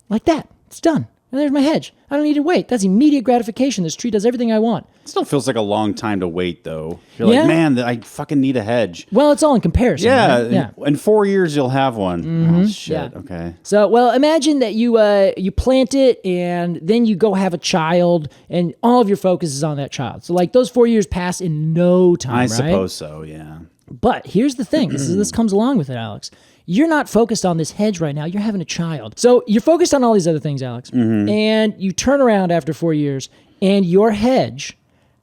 Speaker 2: like that. It's done. And there's my hedge. I don't need to wait. That's immediate gratification. This tree does everything I want.
Speaker 1: It still feels like a long time to wait, though. You're
Speaker 2: Yeah.
Speaker 1: like, man, I fucking need a hedge.
Speaker 2: Well, it's all in comparison.
Speaker 1: Yeah.
Speaker 2: Right? Yeah.
Speaker 1: In 4 years, you'll have one. Oh, shit.
Speaker 2: Yeah.
Speaker 1: Okay.
Speaker 2: So, well, imagine that you plant it and then you go have a child and all of your focus is on that child. So, like, those 4 years pass in no time,
Speaker 1: I
Speaker 2: right?
Speaker 1: suppose so, yeah.
Speaker 2: But here's the thing. This comes along with it, Alex. You're not focused on this hedge right now. You're having a child. So you're focused on all these other things, Alex. And you turn around after 4 years and your hedge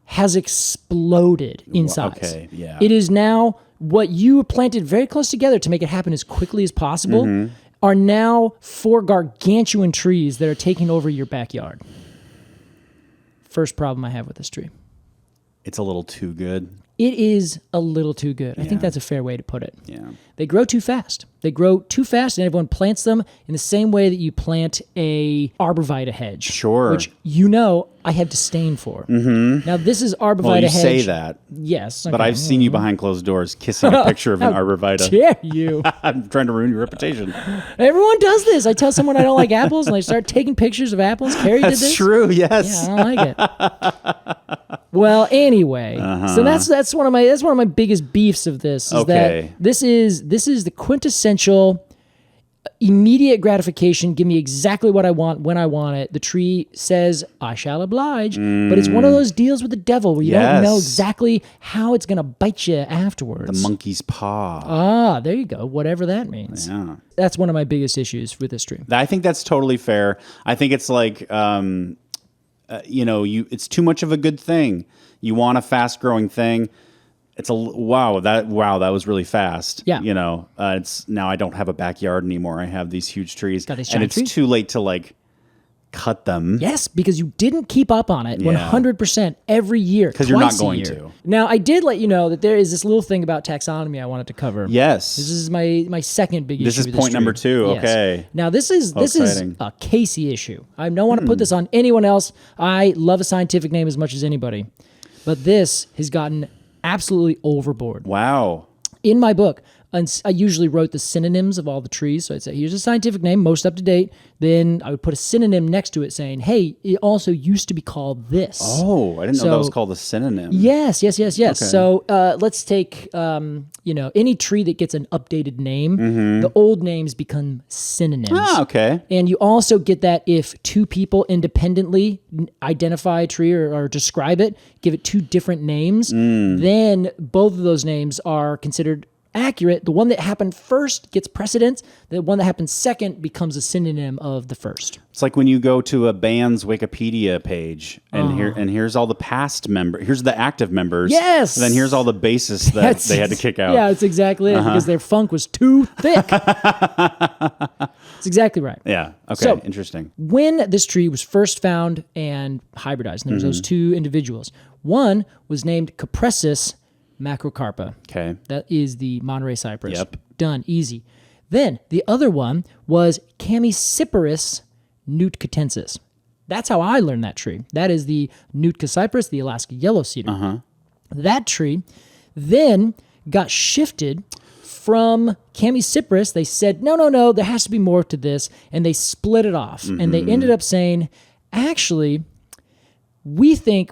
Speaker 2: has exploded in size.
Speaker 1: Okay, yeah.
Speaker 2: It is now what you planted very close together to make it happen as quickly as possible are now 4 gargantuan trees that are taking over your backyard. First problem I have with this tree.
Speaker 1: It's a little too good.
Speaker 2: It is a little too good. I
Speaker 1: Yeah.
Speaker 2: think that's a fair way to put it.
Speaker 1: Yeah.
Speaker 2: They grow too fast. They grow too fast, and everyone plants them in the same way that you plant a arborvitae hedge.
Speaker 1: Sure.
Speaker 2: Which I have disdain for. Now, this is arborvitae
Speaker 1: Well, you
Speaker 2: hedge.
Speaker 1: say that,
Speaker 2: Yes.
Speaker 1: but
Speaker 2: okay.
Speaker 1: I've seen you behind closed doors kissing a picture of an
Speaker 2: How
Speaker 1: arborvitae.
Speaker 2: dare you?
Speaker 1: I'm trying to ruin your reputation.
Speaker 2: Everyone does this. I tell someone I don't like apples, and I start taking pictures of apples. Carrie did this.
Speaker 1: That's true, yes.
Speaker 2: Yeah, I don't like it. Well, anyway, so that's one of my biggest beefs of this. Is
Speaker 1: Okay.
Speaker 2: that this is the quintessential immediate gratification. Give me exactly what I want when I want it. The tree says, "I shall oblige," but it's one of those deals with the devil where you don't know
Speaker 1: Yes.
Speaker 2: exactly how it's gonna bite you afterwards.
Speaker 1: The monkey's paw.
Speaker 2: Ah, there you go. Whatever that means.
Speaker 1: Yeah.
Speaker 2: That's one of my biggest issues with this tree.
Speaker 1: I think that's totally fair. I think it's like, it's too much of a good thing. You want a fast growing thing. It's that was really fast.
Speaker 2: Yeah.
Speaker 1: It's now I don't have a backyard anymore. I have these huge trees,
Speaker 2: Got these
Speaker 1: and
Speaker 2: giant
Speaker 1: it's
Speaker 2: trees.
Speaker 1: too late to cut them.
Speaker 2: Yes, because you didn't keep up on it 100% every year.
Speaker 1: 'Cause you're not
Speaker 2: twice a
Speaker 1: going
Speaker 2: year.
Speaker 1: to.
Speaker 2: Now, I did let you know that there is this little thing about taxonomy I wanted to cover.
Speaker 1: Yes.
Speaker 2: This is my second big issue.
Speaker 1: This is
Speaker 2: with
Speaker 1: point number
Speaker 2: tree.
Speaker 1: 2.
Speaker 2: Yes.
Speaker 1: Okay.
Speaker 2: Now, this is
Speaker 1: exciting.
Speaker 2: a Casey issue. I don't want to put this on anyone else. I love a scientific name as much as anybody. But this has gotten absolutely overboard.
Speaker 1: Wow.
Speaker 2: In my book, I usually wrote the synonyms of all the trees. So I'd say, here's a scientific name, most up to date. Then I would put a synonym next to it saying, hey, it also used to be called this.
Speaker 1: Oh, I didn't know that was called a synonym.
Speaker 2: Yes.
Speaker 1: Okay.
Speaker 2: So let's take, any tree that gets an updated name. The old names become synonyms.
Speaker 1: Ah, okay.
Speaker 2: And you also get that if two people independently identify a tree or describe it, give it two different names, then both of those names are considered accurate. The one that happened first gets precedence. The one that happened second becomes a synonym of the first.
Speaker 1: It's like when you go to a band's Wikipedia page, and here's all the past members. Here's the active members.
Speaker 2: Yes.
Speaker 1: And then here's all the bassists that they had to kick out.
Speaker 2: Yeah, that's exactly it, because their funk was too thick. That's exactly right.
Speaker 1: Yeah. Okay.
Speaker 2: So-
Speaker 1: Interesting.
Speaker 2: When this tree was first found and hybridized, and there was those two individuals. One was named Cupressus macrocarpa.
Speaker 1: Okay.
Speaker 2: That is the Monterey cypress.
Speaker 1: Yep.
Speaker 2: Done. Easy. Then the other one was Cupressus nootkatensis. That's how I learned that tree. That is the Nootka cypress, the Alaska yellow cedar. That tree then got shifted from Cypress. They said, no, there has to be more to this. And they split it off. And they ended up saying, actually, we think,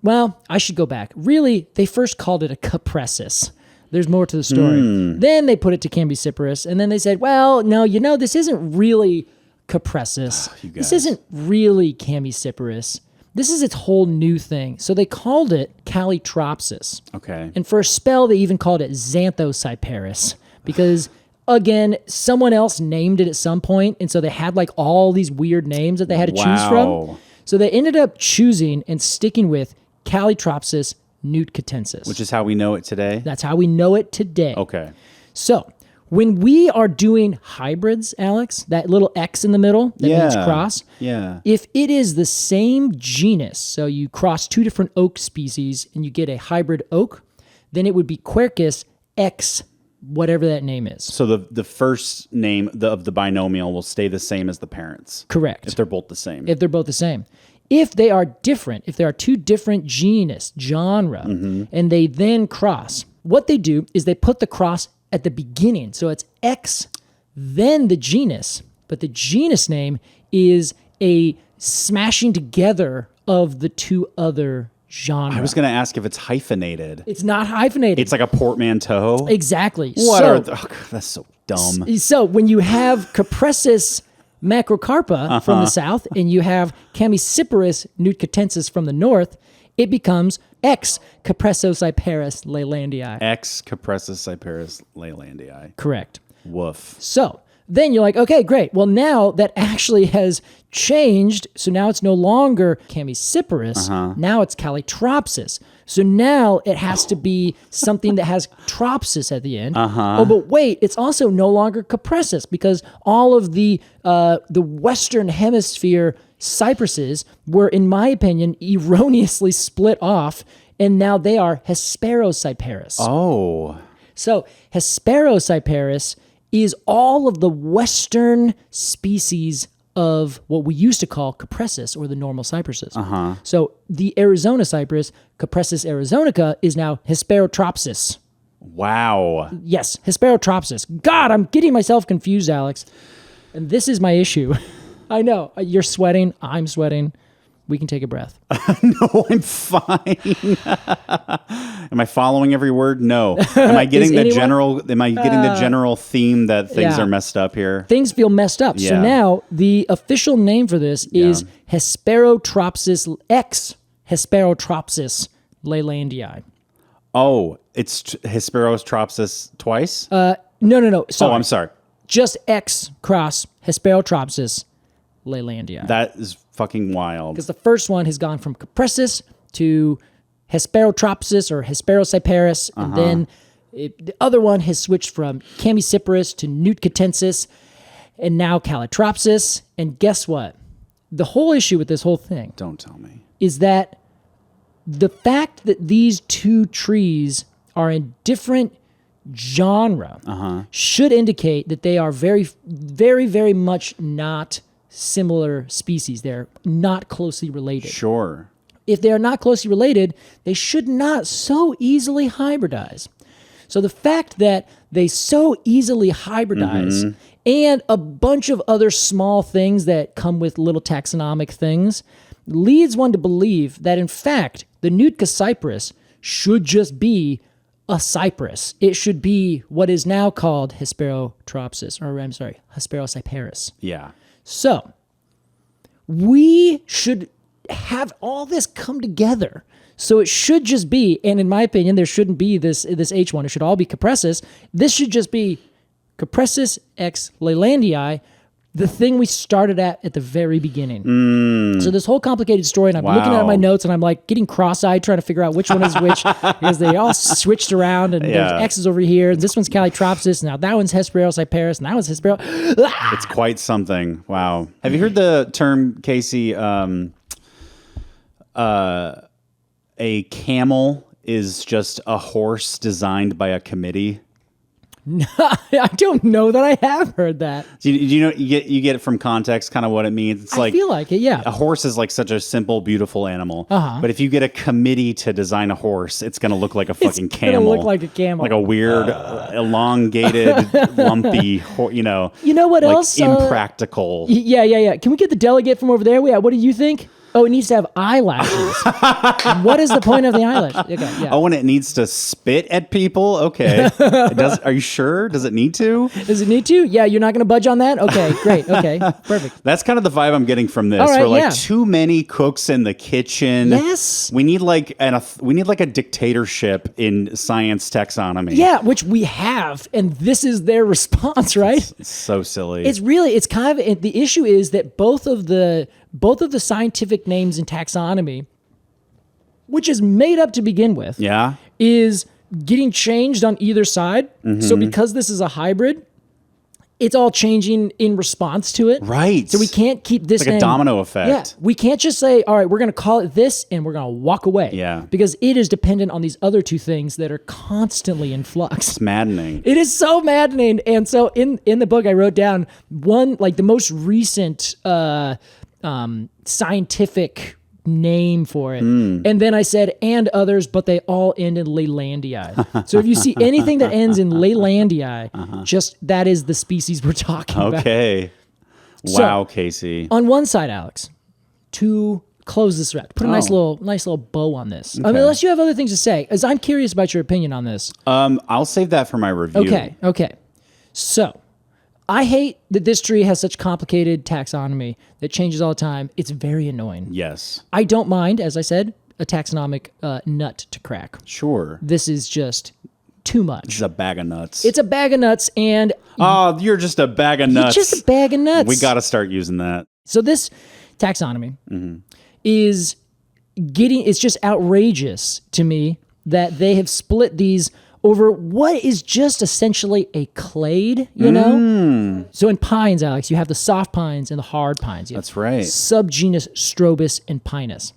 Speaker 2: well, I should go back. Really, they first called it a Cupressus. There's more to the story. Then they put it to Cypress. And then they said, well, no, this isn't really Cupressus. This isn't really Cypress. This is its whole new thing. So they called it Calotropsis.
Speaker 1: Okay.
Speaker 2: And for a spell, they even called it Xanthocyparis because, again, someone else named it at some point, and so they had like all these weird names that they had to choose from. So they ended up choosing and sticking with Calotropsis nutecatensis.
Speaker 1: Which is how we know it today?
Speaker 2: That's how we know it today.
Speaker 1: Okay.
Speaker 2: So when we are doing hybrids, Alex, that little X in the middle that means cross, if it is the same genus, so you cross two different oak species and you get a hybrid oak, then it would be Quercus X, whatever that name is.
Speaker 1: So the first name of the binomial will stay the same as the parents.
Speaker 2: Correct.
Speaker 1: If they're both the same.
Speaker 2: If they're both the same. If they are different, if there are two different genre, and they then cross, what they do is they put the cross at the beginning. So it's X, then the genus, but the genus name is a smashing together of the two other genres.
Speaker 1: I was going to ask if it's hyphenated.
Speaker 2: It's not hyphenated.
Speaker 1: It's like a portmanteau.
Speaker 2: Exactly.
Speaker 1: That's so dumb.
Speaker 2: So when you have Cupressus macrocarpa from the south and you have Cypress nutecatensis from the north, it becomes X Cupressocyparis leylandii.
Speaker 1: X Cupressocyparis leylandii.
Speaker 2: Correct.
Speaker 1: Woof.
Speaker 2: So then you're like, okay, great. Well, now that actually has changed. So now it's no longer Cypress. Now it's Calotropsis. So now it has to be something that has tropsis at the end. Oh, but wait, it's also no longer Cupressus because all of the Western Hemisphere cypresses were, in my opinion, erroneously split off, and now they are Hesperocyparis.
Speaker 1: Oh.
Speaker 2: So Hesperocyparis is all of the Western species of what we used to call Cupressus, or the normal cypresses. So the Arizona cypress, Cupressus arizonica, is now Hesperotropsis.
Speaker 1: Wow.
Speaker 2: Yes, Hesperotropsis. God, I'm getting myself confused, Alex. And this is my issue. I know. You're sweating. I'm sweating. We can take a breath.
Speaker 1: No, I'm fine. Am I following every word? No. Am I getting the general theme that things are messed up here?
Speaker 2: Things feel messed up.
Speaker 1: Yeah.
Speaker 2: So now the official name for this is Hesperotropsis X Hesperotropsis leylandii.
Speaker 1: Oh, it's Hesperotropsis twice?
Speaker 2: No. Sorry.
Speaker 1: Oh, I'm sorry.
Speaker 2: Just X cross Hesperotropsis leylandii.
Speaker 1: That is fucking wild.
Speaker 2: Because the first one has gone from Cupressus to Hesperotropsis or Hesperocyparis, and then the other one has switched from Cypress to nutecatensis, and now Calotropsis. And guess what? The whole issue with this whole thing,
Speaker 1: don't tell me,
Speaker 2: is that the fact that these two trees are in different genre should indicate that they are very, very, very much not similar species. They're not closely related.
Speaker 1: Sure.
Speaker 2: If they are not closely related, they should not so easily hybridize. So the fact that they so easily hybridize and a bunch of other small things that come with little taxonomic things leads one to believe that, in fact, the Nootka cypress should just be a cypress. It should be what is now called Hesperotropsis, or I'm sorry, Hesperocyparis.
Speaker 1: Yeah.
Speaker 2: So we should have all this come together. So it should just be, and in my opinion, there shouldn't be this H1. It should all be Cupressus. This should just be Cupressus X leylandii, the thing we started at the very beginning. So this whole complicated story, and I'm looking at my notes, and I'm like getting cross-eyed trying to figure out which one is which, because they all switched around, and there's X's over here, and this one's Calotropsis, now that one's Hesperocyparis, and that one's Hespero...
Speaker 1: It's quite something. Wow. Have you heard the term, Casey, a camel is just a horse designed by a committee?
Speaker 2: I don't know that I have heard that.
Speaker 1: Do you know you get it from context, kind of what it means. It's
Speaker 2: I feel like it, yeah.
Speaker 1: A horse is like such a simple, beautiful animal.
Speaker 2: Uh-huh.
Speaker 1: But if you get a committee to design a horse, it's going to look like a fucking
Speaker 2: It's gonna
Speaker 1: camel.
Speaker 2: look like a camel.
Speaker 1: Like a weird, elongated, lumpy,
Speaker 2: You know what
Speaker 1: like
Speaker 2: else?
Speaker 1: impractical.
Speaker 2: Yeah. Can we get the delegate from over there? Yeah. What do you think? Oh, it needs to have eyelashes. What is the point of the eyelash? Okay, yeah.
Speaker 1: Oh, and it needs to spit at people? Okay. It does. Are you sure? Does it need to?
Speaker 2: Does it need to? Yeah, you're not going to budge on that? Okay, great. Okay, perfect.
Speaker 1: That's kind of the vibe I'm getting from this.
Speaker 2: All right,
Speaker 1: We're like
Speaker 2: yeah.
Speaker 1: too many cooks in the kitchen.
Speaker 2: Yes.
Speaker 1: We need like a dictatorship in science taxonomy.
Speaker 2: Yeah, which we have, and this is their response, right?
Speaker 1: It's so silly.
Speaker 2: It's kind of the issue is that both of the scientific names in taxonomy, which is made up to begin with,
Speaker 1: yeah.
Speaker 2: is getting changed on either side.
Speaker 1: Mm-hmm.
Speaker 2: So because this is a hybrid, it's all changing in response to it.
Speaker 1: Right.
Speaker 2: So we can't keep this
Speaker 1: It's like a
Speaker 2: name.
Speaker 1: domino effect.
Speaker 2: Yeah. We can't just say, all right, we're going to call it this and we're going to walk away.
Speaker 1: Yeah.
Speaker 2: Because it is dependent on these other two things that are constantly in flux.
Speaker 1: It's maddening.
Speaker 2: It is so maddening. And so in the book, I wrote down one, like the most recent scientific name for it. And then I said, and others, but they all end in leylandii. So if you see anything that ends in leylandii, just that is the species we're talking about.
Speaker 1: Okay. Wow, Casey.
Speaker 2: On one side, Alex, to close this wrap, put a nice little bow on this. I mean, unless you have other things to say, as I'm curious about your opinion on this.
Speaker 1: I'll save that for my review.
Speaker 2: Okay. So, I hate that this tree has such complicated taxonomy that changes all the time. It's very annoying.
Speaker 1: Yes.
Speaker 2: I don't mind, as I said, a taxonomic nut to crack.
Speaker 1: Sure.
Speaker 2: This is just too much.
Speaker 1: It's a bag of nuts.
Speaker 2: It's a bag of nuts, and
Speaker 1: Oh, you're just a bag of nuts.
Speaker 2: it's just a bag of nuts.
Speaker 1: We got to start using that.
Speaker 2: So this taxonomy is it's just outrageous to me that they have split these over what is just essentially a clade, you know? So in pines, Alex, you have the soft pines and the hard pines. You have
Speaker 1: That's right.
Speaker 2: subgenus Strobus and Pinus.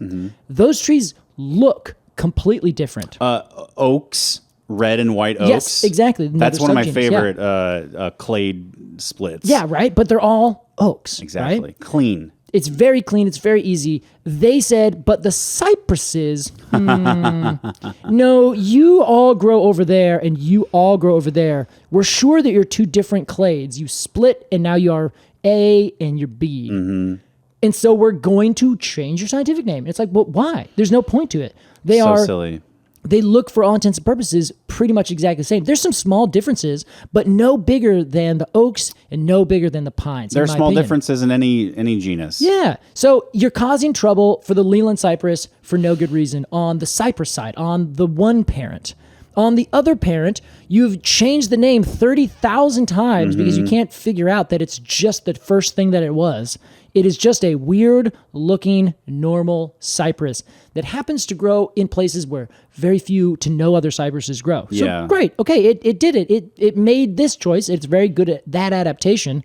Speaker 2: Those trees look completely different.
Speaker 1: Oaks, red and white oaks.
Speaker 2: Yes, exactly.
Speaker 1: That's
Speaker 2: Another
Speaker 1: one of my
Speaker 2: subgenus, yeah.
Speaker 1: favorite clade splits.
Speaker 2: Yeah, right? But they're all oaks,
Speaker 1: Exactly.
Speaker 2: right?
Speaker 1: Clean.
Speaker 2: It's very clean. It's very easy. They said, but the cypresses, no, you all grow over there and you all grow over there. We're sure that you're two different clades. You split and now you are A and you're B. And so we're going to change your scientific name. It's like, well, why? There's no point to it. They
Speaker 1: So
Speaker 2: are
Speaker 1: silly.
Speaker 2: They look for all intents and purposes pretty much exactly the same. There's some small differences, but no bigger than the oaks and no bigger than the pines.
Speaker 1: There are
Speaker 2: in my
Speaker 1: small
Speaker 2: opinion.
Speaker 1: differences in any genus.
Speaker 2: Yeah. So you're causing trouble for the Leyland Cypress for no good reason on the cypress side, on the one parent. On the other parent, you've changed the name 30,000 times because you can't figure out that it's just the first thing that it was. It is just a weird looking normal cypress that happens to grow in places where very few to no other cypresses grow. So
Speaker 1: Yeah.
Speaker 2: great. Okay, it did it. It made this choice. It's very good at that adaptation.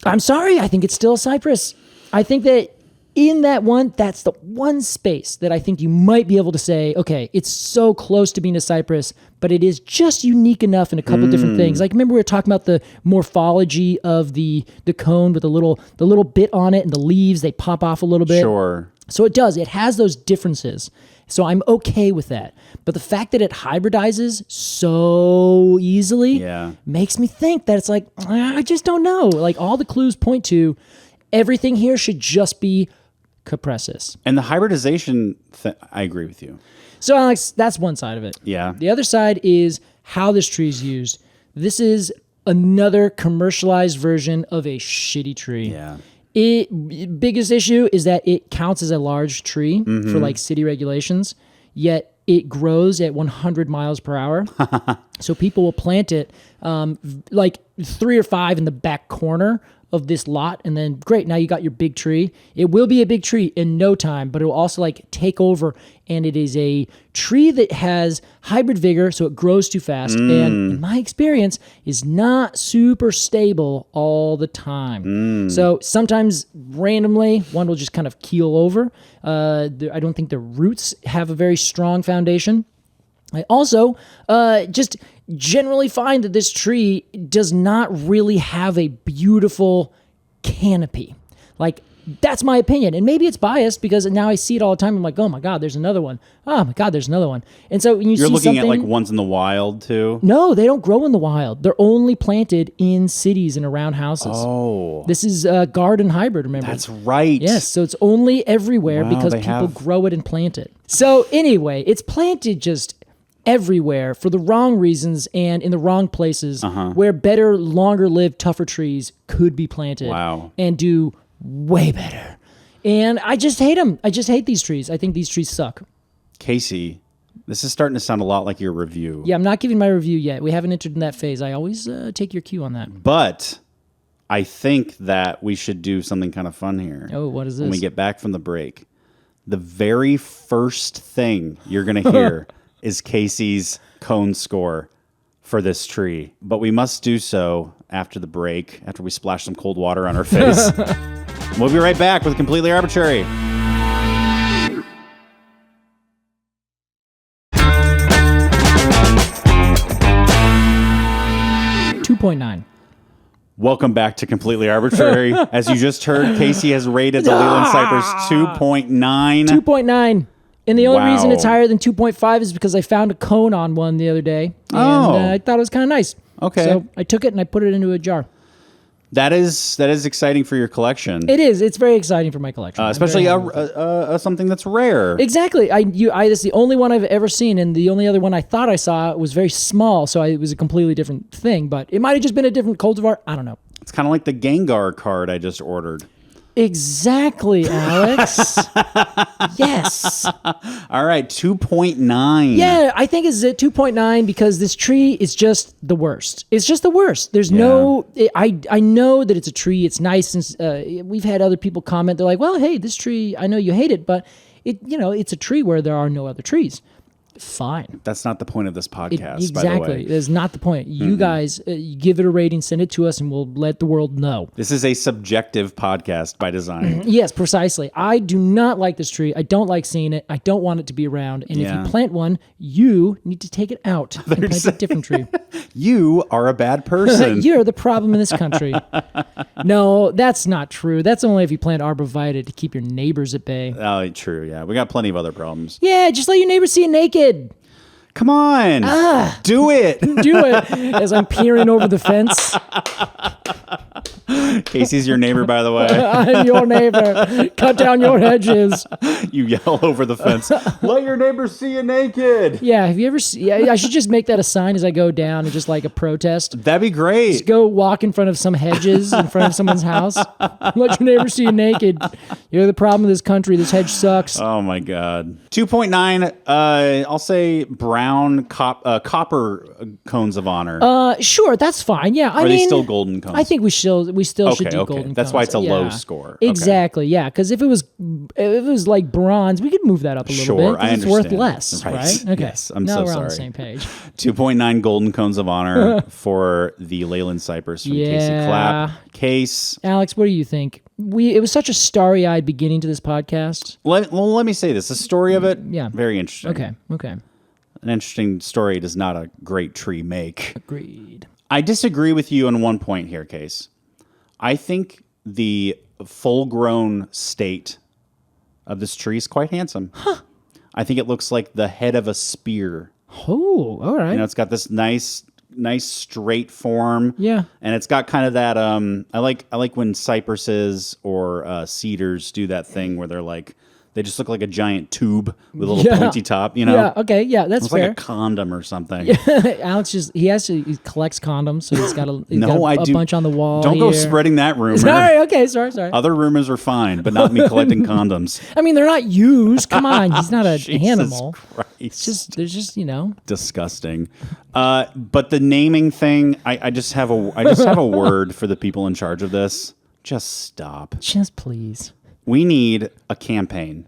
Speaker 2: I'm sorry, I think it's still a cypress. I think that in that one, that's the one space that I think you might be able to say, okay, it's so close to being a cypress, but it is just unique enough in a couple different things. Like remember we were talking about the morphology of the cone with the little bit on it and the leaves, they pop off a little bit.
Speaker 1: Sure.
Speaker 2: So it does. It has those differences. So I'm okay with that. But the fact that it hybridizes so easily makes me think that it's like, I just don't know. Like all the clues point to everything here should just be Cupressus.
Speaker 1: And the hybridization, I agree with you.
Speaker 2: So Alex, that's one side of it.
Speaker 1: Yeah.
Speaker 2: The other side is how this tree is used. This is another commercialized version of a shitty tree.
Speaker 1: Yeah.
Speaker 2: Biggest issue is that it counts as a large tree for like city regulations, yet it grows at 100 miles per hour. So people will plant it like 3 or 5 in the back corner of this lot, and then great, now you got your big tree. It will be a big tree in no time, but it will also like take over, and it is a tree that has hybrid vigor, so it grows too fast, and in my experience is not super stable all the time. So sometimes randomly one will just kind of keel over. I don't think the roots have a very strong foundation. I also generally find that this tree does not really have a beautiful canopy. Like, that's my opinion. And maybe it's biased because now I see it all the time. I'm like, oh my God, there's another one. Oh my God, there's another one. And so when
Speaker 1: You're
Speaker 2: see
Speaker 1: looking at
Speaker 2: something,
Speaker 1: like ones in the wild too?
Speaker 2: no, they don't grow in the wild. They're only planted in cities and around houses.
Speaker 1: Oh.
Speaker 2: This is a garden hybrid, remember?
Speaker 1: That's right.
Speaker 2: Yes, so it's only everywhere
Speaker 1: Wow,
Speaker 2: because
Speaker 1: they
Speaker 2: people
Speaker 1: have-
Speaker 2: grow it and plant it. So anyway, it's planted just everywhere for the wrong reasons and in the wrong places where better, longer-lived, tougher trees could be planted
Speaker 1: Wow.
Speaker 2: and do way better. And I just hate them. I just hate these trees. I think these trees suck.
Speaker 1: Casey, this is starting to sound a lot like your review.
Speaker 2: Yeah, I'm not giving my review yet. We haven't entered in that phase. I always take your cue on that.
Speaker 1: But I think that we should do something kind of fun here.
Speaker 2: Oh, what is this?
Speaker 1: When we get back from the break, the very first thing you're going to hear is Casey's cone score for this tree. But we must do so after the break, after we splash some cold water on our face. We'll be right back with Completely Arbortrary.
Speaker 2: .9.
Speaker 1: Welcome back to Completely Arbortrary. As you just heard, Casey has rated the Leyland Cypress 2.9.
Speaker 2: 2.9. And the only
Speaker 1: Wow.
Speaker 2: reason it's higher than 2.5 is because I found a cone on one the other day. And
Speaker 1: Oh.
Speaker 2: I thought it was kind of nice.
Speaker 1: Okay.
Speaker 2: So I took it and I put it into a jar.
Speaker 1: That is exciting for your collection.
Speaker 2: It is. It's very exciting for my collection. I'm
Speaker 1: Especially
Speaker 2: very happy with it.
Speaker 1: something that's rare.
Speaker 2: Exactly. It's the only one I've ever seen, and the only other one I thought I saw was very small, so it was a completely different thing. But it might have just been a different cultivar. I don't know.
Speaker 1: It's kind of like the Gengar card I just ordered.
Speaker 2: Exactly, Alex. Yes.
Speaker 1: All right, 2.9.
Speaker 2: Yeah, I think it's at 2.9 because this tree is just the worst. It's just the worst. There's I know that it's a tree. It's nice. And we've had other people comment. They're like, well, hey, this tree, I know you hate it, but it's a tree where there are no other trees. Fine.
Speaker 1: That's not the point of this podcast,
Speaker 2: Exactly.
Speaker 1: by the way.
Speaker 2: That's not the point. You guys, you give it a rating, send it to us, and we'll let the world know.
Speaker 1: This is a subjective podcast by design.
Speaker 2: Yes, precisely. I do not like this tree. I don't like seeing it. I don't want it to be around. And if
Speaker 1: Yeah.
Speaker 2: you plant one, you need to take it out and plant a different tree.
Speaker 1: You are a bad person.
Speaker 2: You're the problem in this country. No, that's not true. That's only if you plant arborvitae to keep your neighbors at bay.
Speaker 1: Oh, true, yeah. We got plenty of other problems.
Speaker 2: Yeah, just let your neighbors see you naked.
Speaker 1: Come on. Do it.
Speaker 2: Do it as I'm peering over the fence.
Speaker 1: Casey's your neighbor, by the way.
Speaker 2: I'm your neighbor. Cut down your hedges.
Speaker 1: You yell over the fence. Let your neighbors see you naked.
Speaker 2: Yeah, have you ever I should just make that a sign as I go down and just like a protest.
Speaker 1: That'd be great.
Speaker 2: Go walk in front of some hedges in front of someone's house. Let your neighbor see you naked. You're the problem of this country. This hedge sucks.
Speaker 1: Oh my God. 2.9. I'll say brown copper cones of honor.
Speaker 2: Sure, that's fine. Yeah,
Speaker 1: Are they still golden cones?
Speaker 2: I think we still should do
Speaker 1: okay.
Speaker 2: golden.
Speaker 1: That's
Speaker 2: cones.
Speaker 1: why it's a low
Speaker 2: Yeah.
Speaker 1: score. Okay.
Speaker 2: Exactly. Yeah, because if it was like bronze, we could move that up a little
Speaker 1: Sure,
Speaker 2: bit. 'Cause
Speaker 1: I
Speaker 2: it's worth
Speaker 1: understand.
Speaker 2: less,
Speaker 1: Right.
Speaker 2: right? Okay.
Speaker 1: Yes, I'm
Speaker 2: now
Speaker 1: so
Speaker 2: we're on the
Speaker 1: sorry.
Speaker 2: same page.
Speaker 1: 2.9 golden cones of honor for the Leyland Cypress from Casey
Speaker 2: Yeah.
Speaker 1: Clapp. Case.
Speaker 2: Alex, what do you think? It was such a starry-eyed beginning to this podcast.
Speaker 1: Let me say this. The story of it,
Speaker 2: Yeah.
Speaker 1: very interesting.
Speaker 2: Okay.
Speaker 1: An interesting story does not a great tree make.
Speaker 2: Agreed.
Speaker 1: I disagree with you on one point here, Case. I think the full-grown state of this tree is quite handsome. Huh. I think it looks like the head of a spear.
Speaker 2: Oh, all right.
Speaker 1: You know, it's got this nice straight form.
Speaker 2: Yeah.
Speaker 1: And it's got kind of that I like when cypresses or cedars do that thing where they just look like a giant tube with a little pointy top, you know?
Speaker 2: Yeah, okay, yeah, that's
Speaker 1: It's
Speaker 2: fair.
Speaker 1: like a condom or something.
Speaker 2: Alex he collects condoms, so he's got
Speaker 1: I
Speaker 2: a
Speaker 1: do.
Speaker 2: bunch on the wall.
Speaker 1: Don't go
Speaker 2: here.
Speaker 1: spreading that rumor.
Speaker 2: Sorry, okay, sorry.
Speaker 1: Other rumors are fine, but not me collecting condoms.
Speaker 2: I mean, they're not used. Come on, he's not an
Speaker 1: Jesus
Speaker 2: animal.
Speaker 1: Christ.
Speaker 2: They're just
Speaker 1: Disgusting. But the naming thing, I just have a word for the people in charge of this. Just stop.
Speaker 2: Just please.
Speaker 1: We need a campaign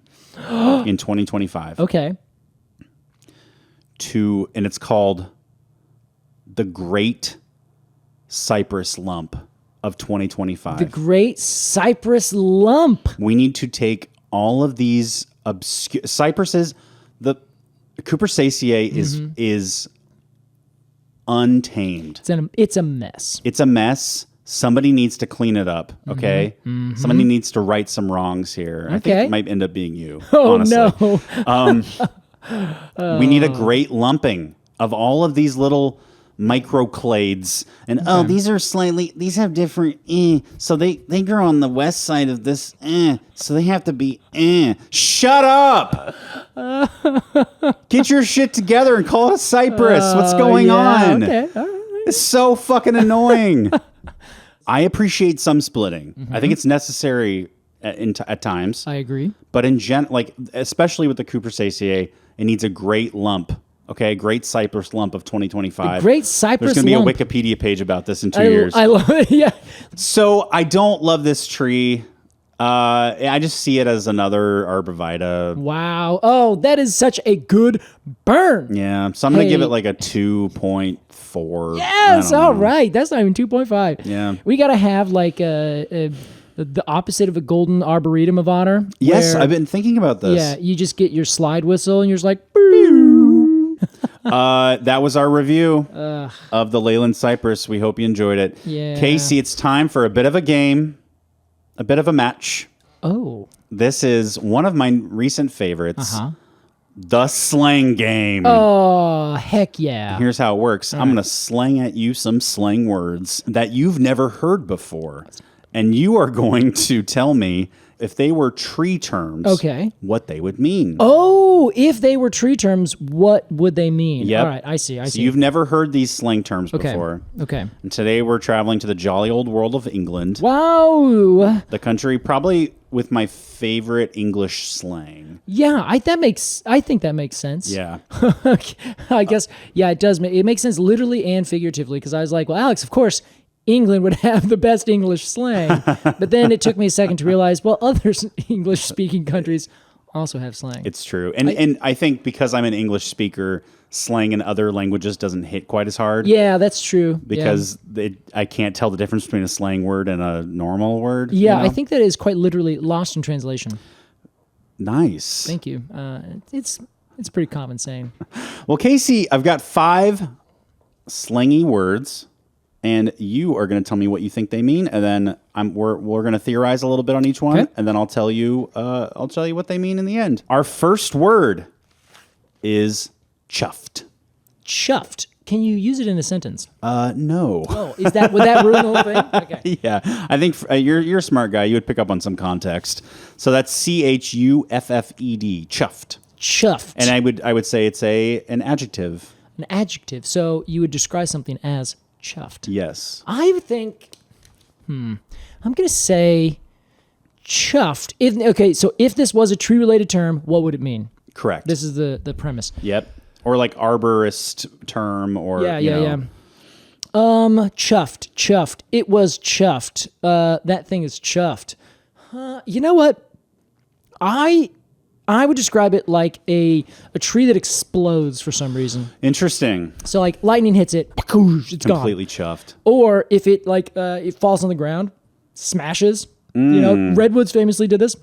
Speaker 1: in 2025.
Speaker 2: Okay.
Speaker 1: And it's called the Great Cypress Lump of 2025.
Speaker 2: The Great Cypress Lump.
Speaker 1: We need to take all of these obscure cypresses. The Cupressus is untamed.
Speaker 2: It's a mess.
Speaker 1: It's a mess. Somebody needs to clean it up, okay? Somebody needs to right some wrongs here. I think it might end up being you, honestly.
Speaker 2: No.
Speaker 1: We need a great lumping of all of these little microclades. And, these have different, so they grow on the west side of this, so they have to be, Shut up! Get your shit together and call it a cypress. What's going on?
Speaker 2: Okay, all right.
Speaker 1: It's so fucking annoying. I appreciate some splitting. I think it's necessary at times.
Speaker 2: I agree.
Speaker 1: But in especially with the Cupressus, it needs a great lump. Okay, great cypress lump of 2025.
Speaker 2: Great cypress
Speaker 1: There's going to
Speaker 2: lump.
Speaker 1: be a Wikipedia page about this in 2 years.
Speaker 2: I love it. Yeah.
Speaker 1: So I don't love this tree. I just see it as another arborvitae.
Speaker 2: Wow. Oh, that is such a good burn.
Speaker 1: Yeah, so I'm going to give it like a 2.4.
Speaker 2: Yes. All right. That's not even 2.5.
Speaker 1: Yeah.
Speaker 2: We got to have like the opposite of a golden arboretum of honor.
Speaker 1: Yes,
Speaker 2: where,
Speaker 1: I've been thinking about this.
Speaker 2: Yeah, you just get your slide whistle and you're just like,
Speaker 1: that was our review of the Leyland Cypress. We hope you enjoyed it.
Speaker 2: Yeah.
Speaker 1: Casey, it's time for a bit of a game, a bit of a match.
Speaker 2: Oh.
Speaker 1: This is one of my recent favorites, the Slang Game.
Speaker 2: Oh, heck yeah.
Speaker 1: Here's how it works. I'm going to slang at you some slang words that you've never heard before. And you are going to tell me if they were tree terms, what they would mean.
Speaker 2: Oh, if they were tree terms, what would they mean?
Speaker 1: Yep.
Speaker 2: All right, I see.
Speaker 1: So you've never heard these slang terms before.
Speaker 2: Okay.
Speaker 1: And today we're traveling to the jolly old world of England.
Speaker 2: Wow.
Speaker 1: The country probably with my favorite English slang.
Speaker 2: Yeah, I think that makes sense.
Speaker 1: Yeah.
Speaker 2: I guess, yeah, it does. It makes sense literally and figuratively because I was like, well, Alex, of course, England would have the best English slang. But then it took me a second to realize, well, other English-speaking countries also have slang.
Speaker 1: It's true. And I think because I'm an English speaker, slang in other languages doesn't hit quite as hard.
Speaker 2: Yeah, that's true.
Speaker 1: Because I can't tell the difference between a slang word and a normal word.
Speaker 2: Yeah,
Speaker 1: you know?
Speaker 2: I think that is quite literally lost in translation.
Speaker 1: Nice.
Speaker 2: Thank you. It's a pretty common saying.
Speaker 1: Well, Casey, I've got 5 slangy words. And you are going to tell me what you think they mean, and then we're going to theorize a little bit on each one, and then I'll tell you what they mean in the end. Our first word is chuffed.
Speaker 2: Chuffed. Can you use it in a sentence?
Speaker 1: No.
Speaker 2: Oh, would that ruin the whole thing? Okay.
Speaker 1: Yeah, I think you're a smart guy. You would pick up on some context. So that's CHUFFED, chuffed.
Speaker 2: Chuffed.
Speaker 1: And I would say it's an adjective.
Speaker 2: An adjective. So you would describe something as chuffed.
Speaker 1: Yes.
Speaker 2: I think, I'm going to say chuffed. So if this was a tree-related term, what would it mean?
Speaker 1: Correct.
Speaker 2: This is the premise.
Speaker 1: Yep. Or like arborist term or,
Speaker 2: Yeah. Chuffed. It was chuffed. That thing is chuffed. You know what? I would describe it like a tree that explodes for some reason.
Speaker 1: Interesting.
Speaker 2: So like lightning hits it, it's
Speaker 1: completely
Speaker 2: gone.
Speaker 1: chuffed.
Speaker 2: Or if it it falls on the ground, smashes. You know, redwoods famously did this.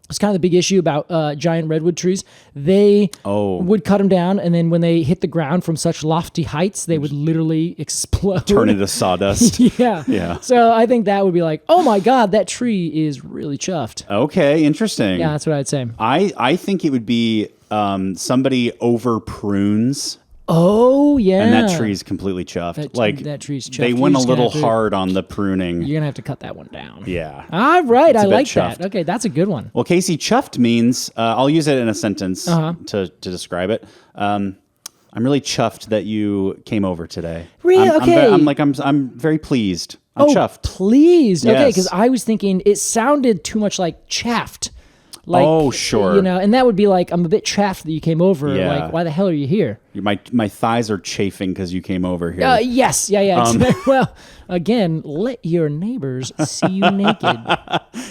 Speaker 2: It's kind of the big issue about giant redwood trees. They would cut them down, and then when they hit the ground from such lofty heights, they would literally explode.
Speaker 1: Turn into sawdust.
Speaker 2: Yeah. So I think that would be like, oh my God, that tree is really chuffed.
Speaker 1: Okay, interesting.
Speaker 2: Yeah, that's what I'd say.
Speaker 1: I think it would be somebody over prunes.
Speaker 2: Oh, yeah.
Speaker 1: And that tree's completely chuffed.
Speaker 2: That tree's chuffed.
Speaker 1: They went a little hard on the pruning.
Speaker 2: You're going to have to cut that one down.
Speaker 1: Yeah.
Speaker 2: All right. I like
Speaker 1: chuffed.
Speaker 2: that. Okay, that's a good one.
Speaker 1: Well, Casey, chuffed means, I'll use it in a sentence to describe it. I'm really chuffed that you came over today.
Speaker 2: Really?
Speaker 1: I'm very pleased. I'm chuffed.
Speaker 2: Pleased.
Speaker 1: Yes.
Speaker 2: Okay, because I was thinking it sounded too much like chaffed. Like,
Speaker 1: sure.
Speaker 2: You know, and that would be like, I'm a bit chaffed that you came over.
Speaker 1: Yeah.
Speaker 2: Like, why the hell are you here?
Speaker 1: My thighs are chafing because you came over here.
Speaker 2: Yes. Yeah. Well, again, let your neighbors see you naked.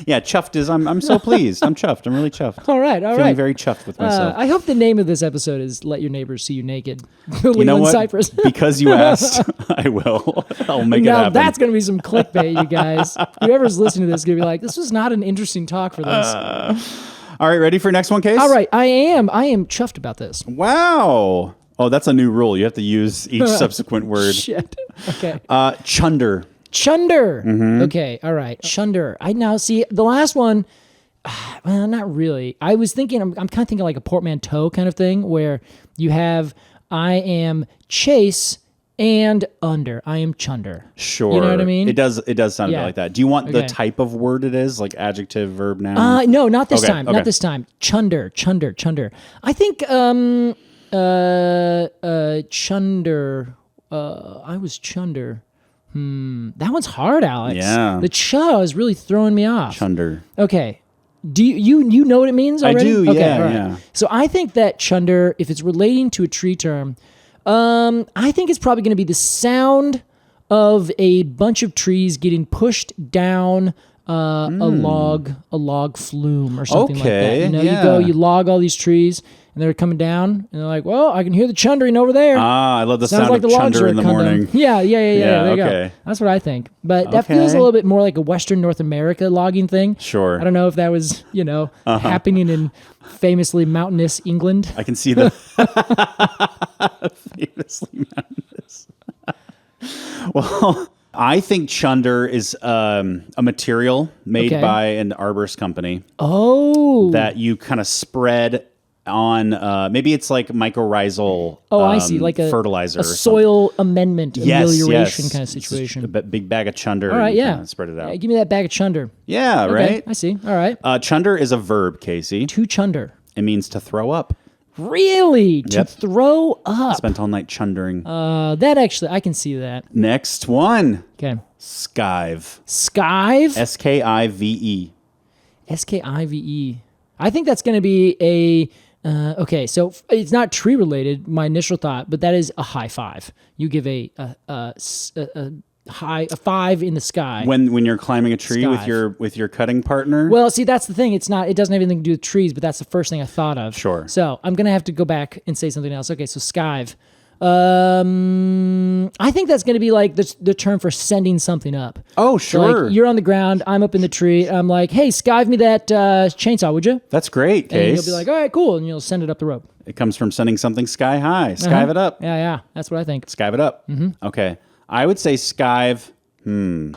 Speaker 1: Yeah, chuffed is, I'm so pleased. I'm chuffed. I'm really chuffed.
Speaker 2: All right.
Speaker 1: Feeling very chuffed with myself.
Speaker 2: I hope the name of this episode is Let Your Neighbors See You Naked.
Speaker 1: You know what?
Speaker 2: Cypress.
Speaker 1: Because you asked, I will. I'll make it
Speaker 2: now,
Speaker 1: happen.
Speaker 2: that's going to be some clickbait, you guys. Whoever's listening to this is going to be like, this was not an interesting talk for this.
Speaker 1: All right, ready for next one, Case?
Speaker 2: All right, I am chuffed about this.
Speaker 1: Wow. Oh, that's a new rule. You have to use each subsequent word.
Speaker 2: Shit. Okay.
Speaker 1: Chunder.
Speaker 2: Chunder.
Speaker 1: Mm-hmm.
Speaker 2: Okay. All right. Chunder. I now see the last one. Well, not really. I was thinking, I'm kind of thinking like a portmanteau kind of thing where you have, I am chase and under. I am chunder.
Speaker 1: Sure.
Speaker 2: You know what I mean?
Speaker 1: It does sound a bit like that. Do you want the
Speaker 2: Okay.
Speaker 1: type of word it is? Like adjective, verb, noun?
Speaker 2: No, not this time.
Speaker 1: okay.
Speaker 2: Not this time. Chunder. I think, chunder. I was chunder. That one's hard, Alex.
Speaker 1: Yeah.
Speaker 2: The cha is really throwing me off.
Speaker 1: Chunder.
Speaker 2: Okay. Do you know what it means already?
Speaker 1: do,
Speaker 2: Okay,
Speaker 1: yeah,
Speaker 2: all right.
Speaker 1: yeah.
Speaker 2: So I think that chunder, if it's relating to a tree term, I think it's probably going to be the sound of a bunch of trees getting pushed down a log flume or something like that.
Speaker 1: Okay,
Speaker 2: You know,
Speaker 1: yeah.
Speaker 2: you log all these trees and they're coming down and they're like, well, I can hear the chundering over there.
Speaker 1: I love the
Speaker 2: Sounds
Speaker 1: sound
Speaker 2: like
Speaker 1: of
Speaker 2: the logs
Speaker 1: chunder
Speaker 2: are
Speaker 1: in the
Speaker 2: coming down.
Speaker 1: morning.
Speaker 2: Yeah. There you go.
Speaker 1: okay.
Speaker 2: That's what I think. But that feels a
Speaker 1: Okay.
Speaker 2: little bit more like a Western North America logging thing.
Speaker 1: Sure.
Speaker 2: I don't know if that was, happening in famously mountainous England.
Speaker 1: I can see the famously mountainous. Well, I think chunder is a material made
Speaker 2: Okay.
Speaker 1: by an arborist company
Speaker 2: Oh.
Speaker 1: that you kind of spread on. Maybe it's like mycorrhizal.
Speaker 2: I see. Like a
Speaker 1: fertilizer,
Speaker 2: a
Speaker 1: or something.
Speaker 2: soil amendment,
Speaker 1: Yes,
Speaker 2: amelioration
Speaker 1: yes.
Speaker 2: kind of
Speaker 1: It's just
Speaker 2: situation.
Speaker 1: a big bag of chunder.
Speaker 2: All right,
Speaker 1: and
Speaker 2: yeah.
Speaker 1: kinda spread it out.
Speaker 2: Yeah, give me that bag of chunder.
Speaker 1: Yeah,
Speaker 2: Okay,
Speaker 1: right.
Speaker 2: I see. All right.
Speaker 1: Chunder is a verb, Casey.
Speaker 2: To chunder.
Speaker 1: It means to throw up.
Speaker 2: Really? To
Speaker 1: Yep.
Speaker 2: throw up.
Speaker 1: Spent all night chundering.
Speaker 2: That actually, I can see that.
Speaker 1: Next one,
Speaker 2: Okay.
Speaker 1: skive.
Speaker 2: Skive.
Speaker 1: Skive.
Speaker 2: Skive. I think that's going to be a. Okay, so it's not tree related. My initial thought, but that is a high five. You give a five in the sky.
Speaker 1: When you're climbing a tree
Speaker 2: Skive.
Speaker 1: with your cutting partner.
Speaker 2: Well, see, that's the thing. It doesn't have anything to do with trees, but that's the first thing I thought of.
Speaker 1: Sure.
Speaker 2: So I'm gonna have to go back and say something else. Okay, so skive. I think that's gonna be like the term for sending something up.
Speaker 1: Oh,
Speaker 2: So
Speaker 1: sure.
Speaker 2: like you're on the ground, I'm up in the tree. I'm like, hey, skive me that chainsaw, would you?
Speaker 1: That's great,
Speaker 2: And
Speaker 1: Case.
Speaker 2: you'll be like, all right, cool, and you'll send it up the rope.
Speaker 1: It comes from sending something sky high. Skive it up.
Speaker 2: Yeah, that's what I think.
Speaker 1: Skive it up. Mm-hmm. Okay. I would say skive. I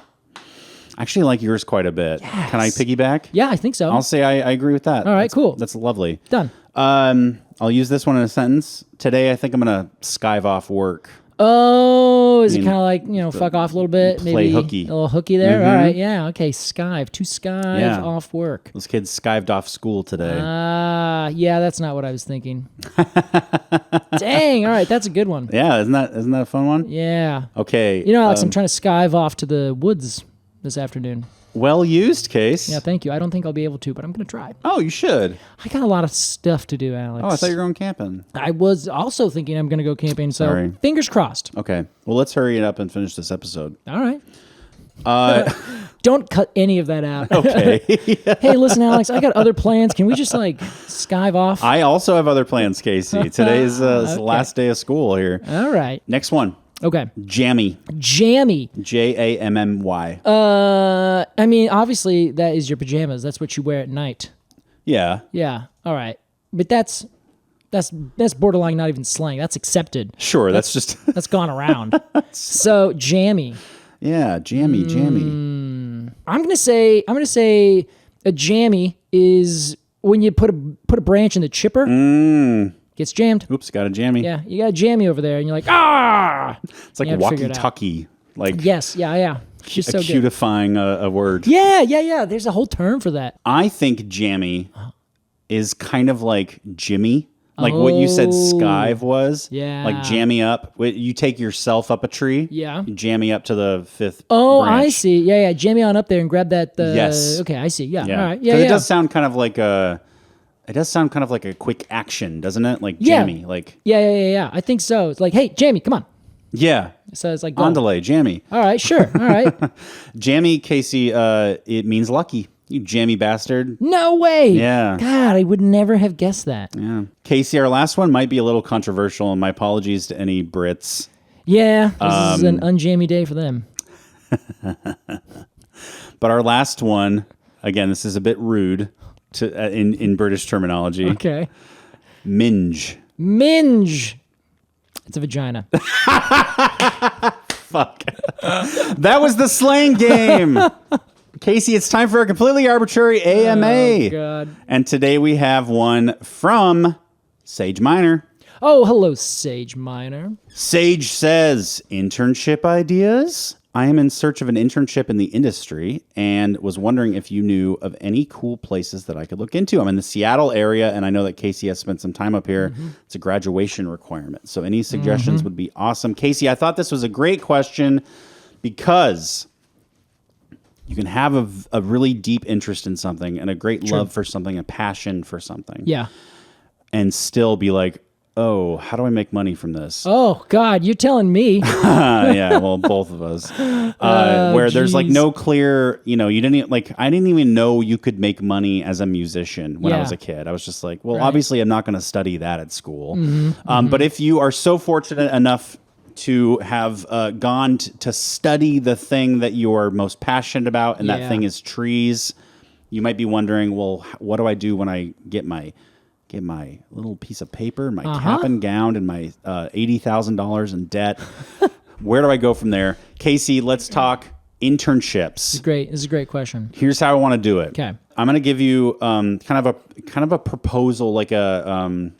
Speaker 1: actually like yours quite a bit.
Speaker 2: Yes.
Speaker 1: Can I piggyback?
Speaker 2: Yeah, I think so.
Speaker 1: I'll say I agree with that.
Speaker 2: All right, cool.
Speaker 1: That's lovely.
Speaker 2: Done.
Speaker 1: I'll use this one in a sentence. Today, I think I'm going to skive off work.
Speaker 2: Oh, is it kind of like, fuck off a little bit?
Speaker 1: play
Speaker 2: Maybe
Speaker 1: hooky.
Speaker 2: A little hooky there? All right, yeah. Okay, skive. To skive
Speaker 1: Yeah.
Speaker 2: off work.
Speaker 1: Those kids skived off school today.
Speaker 2: Yeah, that's not what I was thinking. Dang, all right, that's a good one.
Speaker 1: Yeah, isn't that a fun one?
Speaker 2: Yeah.
Speaker 1: Okay.
Speaker 2: Alex, I'm trying to skive off to the woods this afternoon.
Speaker 1: Well used, Case.
Speaker 2: Yeah, thank you. I don't think I'll be able to, but I'm going to try.
Speaker 1: Oh, you should.
Speaker 2: I got a lot of stuff to do, Alex.
Speaker 1: Oh, I thought you were going camping.
Speaker 2: I was also thinking I'm going to go camping, so
Speaker 1: Sorry.
Speaker 2: fingers crossed.
Speaker 1: Okay. Well, let's hurry it up and finish this episode.
Speaker 2: All right. Don't cut any of that out.
Speaker 1: Okay.
Speaker 2: Hey, listen, Alex, I got other plans. Can we just skive off?
Speaker 1: I also have other plans, Casey. Today is the last day of school here.
Speaker 2: All right.
Speaker 1: Next one.
Speaker 2: Okay.
Speaker 1: Jammy.
Speaker 2: Jammy.
Speaker 1: Jammy.
Speaker 2: I mean, obviously that is your pajamas. That's what you wear at night.
Speaker 1: Yeah.
Speaker 2: Yeah. All right. But that's borderline not even slang. That's accepted.
Speaker 1: Sure. That's just.
Speaker 2: That's gone around. So jammy.
Speaker 1: Yeah. Jammy.
Speaker 2: I'm gonna say a jammy is when you put a branch in the chipper. Gets jammed.
Speaker 1: Oops. Got a jammy.
Speaker 2: Yeah, you got a jammy over there, and you're like, ah!
Speaker 1: It's like
Speaker 2: You have to figure it out.
Speaker 1: walkie-talkie. Like
Speaker 2: Yes, yeah. She's so good.
Speaker 1: acutifying a word.
Speaker 2: Yeah. There's a whole term for that.
Speaker 1: I think jammy is kind of like Jimmy. Like what you said skive was.
Speaker 2: Yeah.
Speaker 1: Like jammy up. You take yourself up a tree.
Speaker 2: Yeah.
Speaker 1: You jammy up to the fifth
Speaker 2: Oh,
Speaker 1: branch.
Speaker 2: I see. Yeah. Jammy on up there and grab that.
Speaker 1: Yes.
Speaker 2: Okay, I see. Yeah.
Speaker 1: Yeah.
Speaker 2: All right.
Speaker 1: 'Cause
Speaker 2: Yeah.
Speaker 1: it does sound kind of like a. It does sound kind of like a quick action, doesn't it? Like
Speaker 2: Yeah.
Speaker 1: jammy. Like
Speaker 2: Yeah. I think so. It's like, hey, Jammy, come on.
Speaker 1: yeah.
Speaker 2: So it's like, go.
Speaker 1: On delay, jammy.
Speaker 2: All right, sure. All right.
Speaker 1: Jammy, Casey. It means lucky. You jammy bastard.
Speaker 2: No way.
Speaker 1: Yeah.
Speaker 2: God, I would never have guessed that.
Speaker 1: Yeah. Casey, our last one might be a little controversial, and my apologies to any Brits.
Speaker 2: Yeah. This is an unjammy day for them.
Speaker 1: But our last one, again, this is a bit rude in British terminology.
Speaker 2: Okay.
Speaker 1: Minge.
Speaker 2: Minge. It's a vagina.
Speaker 1: Fuck. That was the Slang Game. Casey, it's time for a Completely Arbortrary AMA.
Speaker 2: Oh, God.
Speaker 1: And today we have one from Sage Minor.
Speaker 2: Oh, hello, Sage Minor.
Speaker 1: Sage says, internship ideas? I am in search of an internship in the industry and was wondering if you knew of any cool places that I could look into. I'm in the Seattle area, and I know that Casey has spent some time up here. Mm-hmm. It's a graduation requirement. So any suggestions would be awesome. Casey, I thought this was a great question because you can have a really deep interest in something and a great love for something, a passion for something.
Speaker 2: Yeah.
Speaker 1: And still be like, oh, how do I make money from this?
Speaker 2: Oh, God, you're telling me.
Speaker 1: Yeah, well, both of us. Where there's like no clear, I didn't even know you could make money as a musician when I was a kid. I was just like, well, obviously I'm not going to study that at school. But if you are so fortunate enough to have gone to study the thing that you're most passionate about, and that thing is trees, you might be wondering, well, what do I do when I get my little piece of paper, my cap and gown, and my $80,000 in debt? Where do I go from there? Casey, let's talk internships.
Speaker 2: This is great. This is a great question.
Speaker 1: Here's how I want to do it.
Speaker 2: Okay.
Speaker 1: I'm going to give you kind of a proposal, like a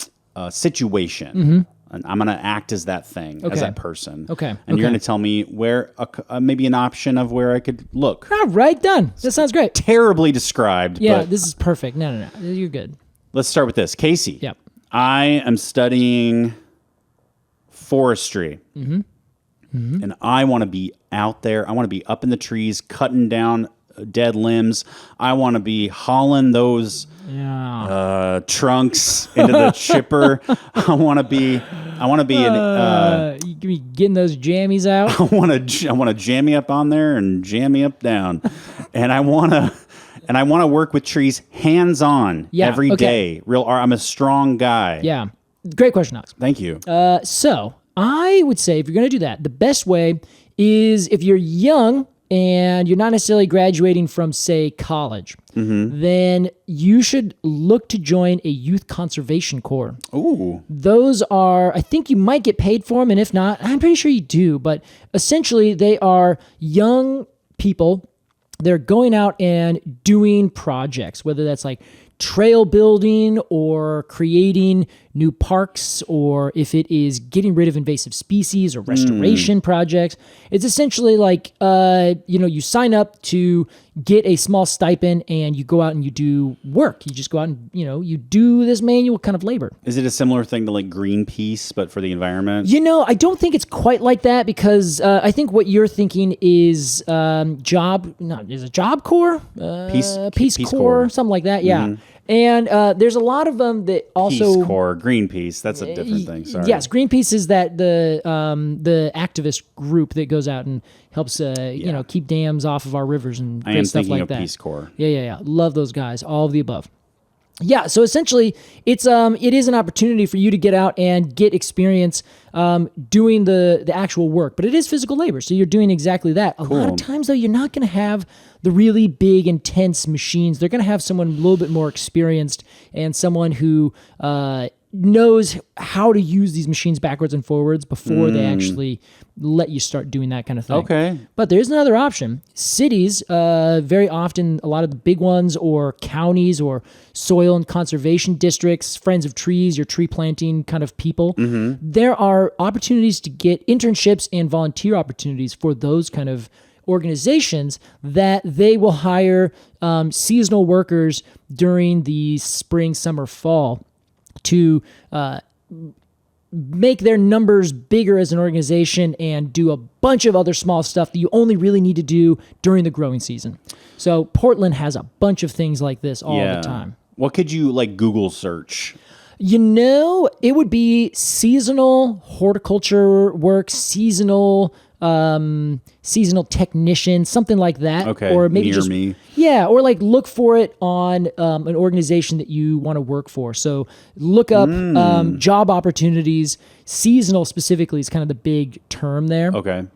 Speaker 1: situation. And I'm going to act as that thing, as that person.
Speaker 2: Okay.
Speaker 1: And you're going to tell me where, maybe an option of where I could look.
Speaker 2: All right, done. That sounds great.
Speaker 1: Terribly described.
Speaker 2: Yeah,
Speaker 1: but
Speaker 2: this is perfect. No. You're good.
Speaker 1: let's start with this. Casey.
Speaker 2: Yep.
Speaker 1: I am studying forestry. And I want to be out there. I want to be up in the trees, cutting down dead limbs. I want to be hauling those trunks into the chipper. I want to be
Speaker 2: you be getting those jammies out.
Speaker 1: I want to jam me up on there and jam me up down. And I want to work with trees hands on every day. I'm a strong guy.
Speaker 2: Yeah. Great question, Alex.
Speaker 1: Thank you.
Speaker 2: So I would say if you're going to do that, the best way is if you're young and you're not necessarily graduating from, say, college, then you should look to join a youth conservation corps.
Speaker 1: Ooh.
Speaker 2: Those are, I think you might get paid for them, and if not, I'm pretty sure you do, but essentially they are young people. They're going out and doing projects, whether that's like trail building or creating new parks, or if it is getting rid of invasive species or restoration projects. It's essentially like, you sign up to get a small stipend and you go out and you do work. You just go out and, you do this manual kind of labor.
Speaker 1: Is it a similar thing to like Greenpeace, but for the environment?
Speaker 2: I don't think it's quite like that, because I think what you're thinking is Job Corps? Peace Corps, something like that, yeah. And there's a lot of them that also...
Speaker 1: Peace Corps, Greenpeace, that's a different thing, sorry.
Speaker 2: Yes, Greenpeace is that the activist group that goes out and helps keep dams off of our rivers and great stuff like that.
Speaker 1: Peace Corps.
Speaker 2: Yeah. Love those guys, all of the above. Yeah, so essentially, it is an opportunity for you to get out and get experience doing the actual work, but it is physical labor, so you're doing exactly that. A lot of times, though, you're not going to have the really big, intense machines. They're going to have someone a little bit more experienced and someone who knows how to use these machines backwards and forwards before they actually let you start doing that kind of thing.
Speaker 1: Okay.
Speaker 2: But there's another option. Cities, very often, a lot of the big ones, or counties, or soil and conservation districts, friends of trees, your tree planting kind of people, there are opportunities to get internships and volunteer opportunities for those kind of organizations that they will hire seasonal workers during the spring, summer, fall to make their numbers bigger as an organization and do a bunch of other small stuff that you only really need to do during the growing season. So Portland has a bunch of things like this all the time.
Speaker 1: What could you Google search?
Speaker 2: It would be seasonal horticulture work, seasonal technician, something like that.
Speaker 1: Okay,
Speaker 2: or maybe
Speaker 1: near me.
Speaker 2: Yeah, or look for it on an organization that you want to work for. So look up job opportunities. Seasonal specifically is kind of the big term there.
Speaker 1: Okay.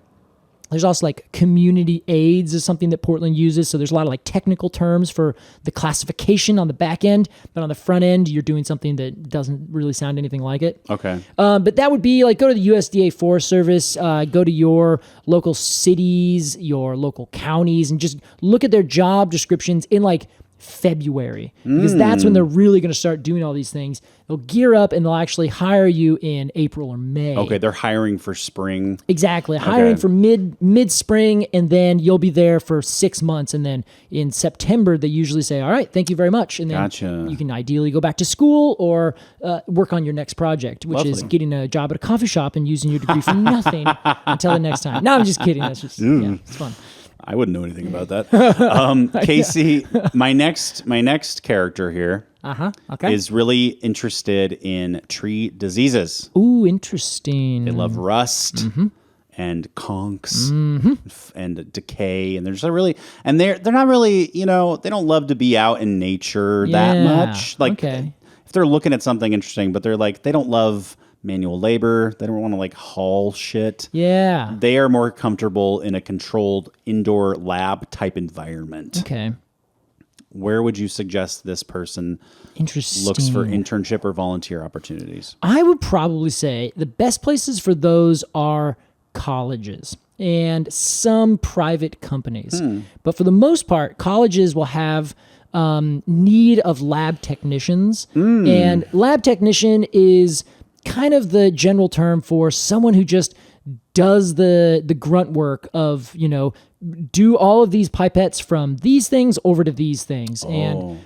Speaker 2: There's also like community aids is something that Portland uses. So there's a lot of like technical terms for the classification on the back end, but on the front end, you're doing something that doesn't really sound anything like it.
Speaker 1: Okay.
Speaker 2: But that would be like go to the USDA Forest Service, go to your local cities, your local counties, and just look at their job descriptions in like February, because that's when they're really going to start doing all these things. They'll gear up and they'll actually hire you in April or May.
Speaker 1: Okay, they're hiring for spring.
Speaker 2: Exactly. Hiring for mid spring, and then you'll be there for 6 months. And then in September, they usually say, all right, thank you very much. And then you can ideally go back to school or work on your next project, which is getting a job at a coffee shop and using your degree for nothing until the next time. No, I'm just kidding. That's just, it's fun.
Speaker 1: I wouldn't know anything about that. Casey, my next character here is really interested in tree diseases.
Speaker 2: Ooh, interesting.
Speaker 1: They love rust and conks and decay, and they're not really, they don't love to be out in nature that much. Like if they're looking at something interesting, but they don't love manual labor. They don't want to haul shit. Yeah. They are more comfortable in a controlled indoor lab type environment.
Speaker 2: Okay.
Speaker 1: Where would you suggest this person looks for internship or volunteer opportunities?
Speaker 2: I would probably say the best places for those are colleges and some private companies. But for the most part, colleges will have need of lab technicians. And lab technician is kind of the general term for someone who just does the grunt work of, do all of these pipettes from these things over to these things and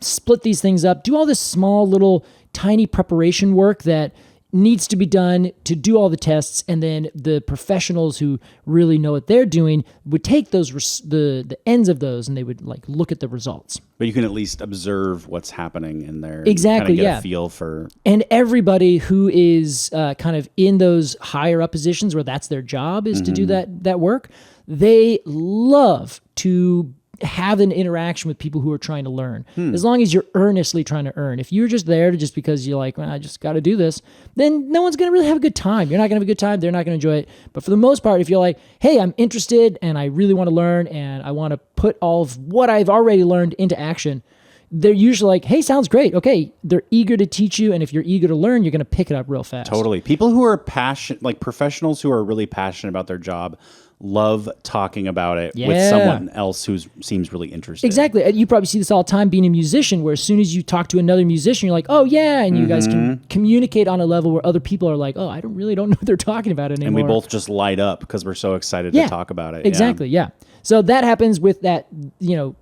Speaker 2: split these things up, do all this small little tiny preparation work that needs to be done to do all the tests, and then the professionals who really know what they're doing would take those the ends of those and they would look at the results.
Speaker 1: But you can at least observe what's happening in there.
Speaker 2: Exactly,
Speaker 1: and get a feel for.
Speaker 2: And everybody who is kind of in those higher up positions where that's their job is to do that work, they love to have an interaction with people who are trying to learn. As long as you're earnestly trying to earn. If you're just there just because you're like, well, I just got to do this, then no one's going to really have a good time. You're not going to have a good time. They're not going to enjoy it. But for the most part, if you're like, hey, I'm interested and I really want to learn and I want to put all of what I've already learned into action, they're usually like, hey, sounds great. Okay. They're eager to teach you. And if you're eager to learn, you're going to pick it up real fast.
Speaker 1: Totally. People who are passionate, professionals who are really passionate about their job, love talking about it with someone else who seems really interested.
Speaker 2: Exactly. You probably see this all the time being a musician, where as soon as you talk to another musician, you're like, oh, yeah. And you guys can communicate on a level where other people are like, oh, I don't know what they're talking about anymore.
Speaker 1: And we both just light up because we're so excited to talk about it.
Speaker 2: Exactly. Yeah. So that happens with that,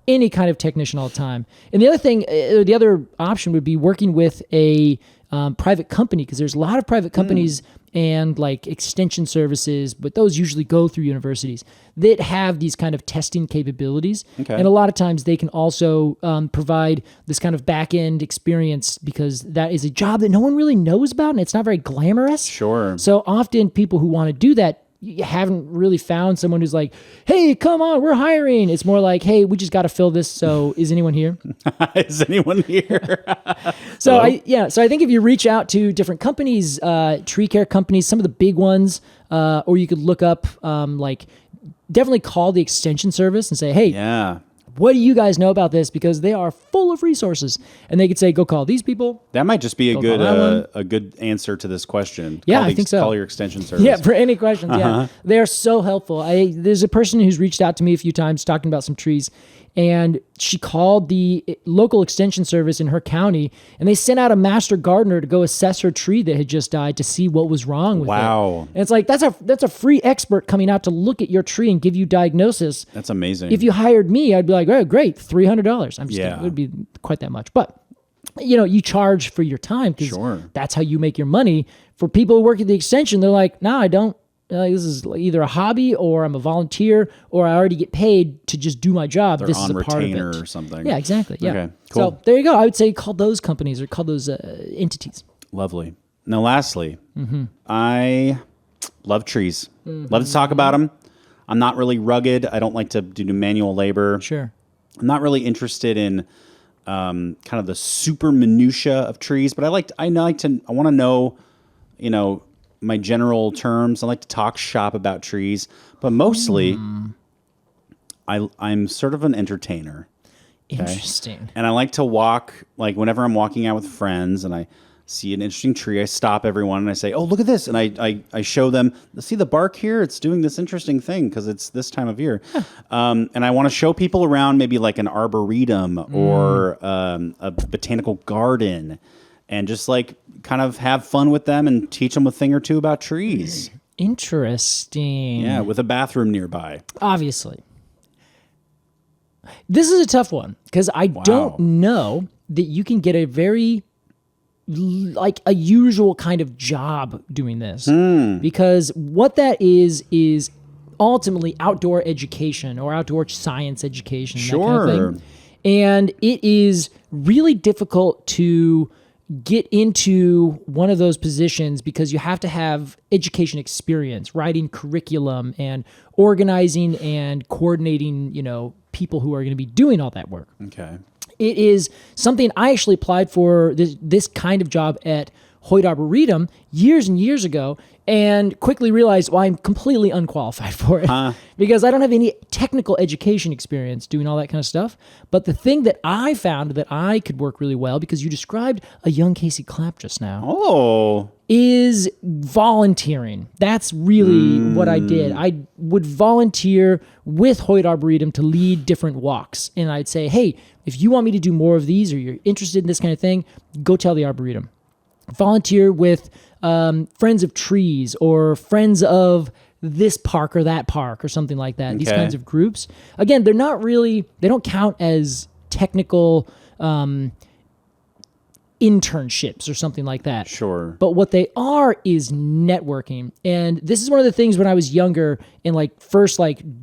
Speaker 2: any kind of technician all the time. And the other thing, the other option would be working with a private company, because there's a lot of private companies and extension services, but those usually go through universities that have these kind of testing capabilities. Okay. And a lot of times they can also provide this kind of back end experience, because that is a job that no one really knows about and it's not very glamorous.
Speaker 1: Sure.
Speaker 2: So often people who want to do that, you haven't really found someone who's like, hey, come on, we're hiring. It's more like, hey, we just got to fill this. So is anyone here?
Speaker 1: Is anyone here?
Speaker 2: So I think if you reach out to different companies, tree care companies, some of the big ones, or you could look up, definitely call the extension service and say, hey, what do you guys know about this? Because they are full of resources, and they could say, go call these people.
Speaker 1: That might just be a good answer to this question.
Speaker 2: Yeah, I think so.
Speaker 1: Call your extension service.
Speaker 2: Yeah, for any questions. Yeah, they are so helpful. There's a person who's reached out to me a few times talking about some trees, and she called the local extension service in her county, and they sent out a master gardener to go assess her tree that had just died to see what was wrong with it.
Speaker 1: Wow.
Speaker 2: And it's like, that's a free expert coming out to look at your tree and give you diagnosis.
Speaker 1: That's amazing.
Speaker 2: If you hired me, I'd be like, oh, great, $300. I'm just kidding. It would be quite that much. But, you charge for your time, because that's how you make your money. For people who work at the extension, they're like, no, I don't. This is either a hobby, or I'm a volunteer, or I already get paid to just do my job.
Speaker 1: They're
Speaker 2: this
Speaker 1: on
Speaker 2: is a part of
Speaker 1: retainer
Speaker 2: it.
Speaker 1: or something.
Speaker 2: Yeah, exactly. Yeah.
Speaker 1: Okay, cool.
Speaker 2: So there you go. I would say call those companies or call those entities.
Speaker 1: Lovely. Now, lastly, I love trees. Love to talk about them. I'm not really rugged. I don't like to do manual labor.
Speaker 2: Sure.
Speaker 1: I'm not really interested in kind of the super minutia of trees, but I want to know, my general terms. I like to talk shop about trees, but mostly I'm sort of an entertainer. Okay?
Speaker 2: Interesting.
Speaker 1: And I like to walk, like whenever I'm walking out with friends and I see an interesting tree, I stop everyone and I say, oh, look at this. And I show them, see the bark here? It's doing this interesting thing because it's this time of year. And I want to show people around maybe like an arboretum or a botanical garden and just like kind of have fun with them and teach them a thing or two about trees.
Speaker 2: Interesting.
Speaker 1: Yeah, with a bathroom nearby.
Speaker 2: Obviously. This is a tough one because I don't know that you can get a very like a usual kind of job doing this because what that is ultimately outdoor education or outdoor science education, that kind of thing. And it is really difficult to get into one of those positions because you have to have education experience, writing curriculum and organizing and coordinating, people who are going to be doing all that work.
Speaker 1: Okay.
Speaker 2: It is something I actually applied for this kind of job at Hoyt Arboretum years and years ago and quickly realized, well, I'm completely unqualified for it because I don't have any technical education experience doing all that kind of stuff. But the thing that I found that I could work really well, because you described a young Casey Clapp just now, is volunteering. That's really what I did. I would volunteer with Hoyt Arboretum to lead different walks. And I'd say, hey, if you want me to do more of these or you're interested in this kind of thing, go tell the Arboretum. Volunteer with Friends of Trees or Friends of this park or that park or something like that. Okay. These kinds of groups. Again, they don't count as technical internships or something like that.
Speaker 1: Sure.
Speaker 2: But what they are is networking. And this is one of the things when I was younger and first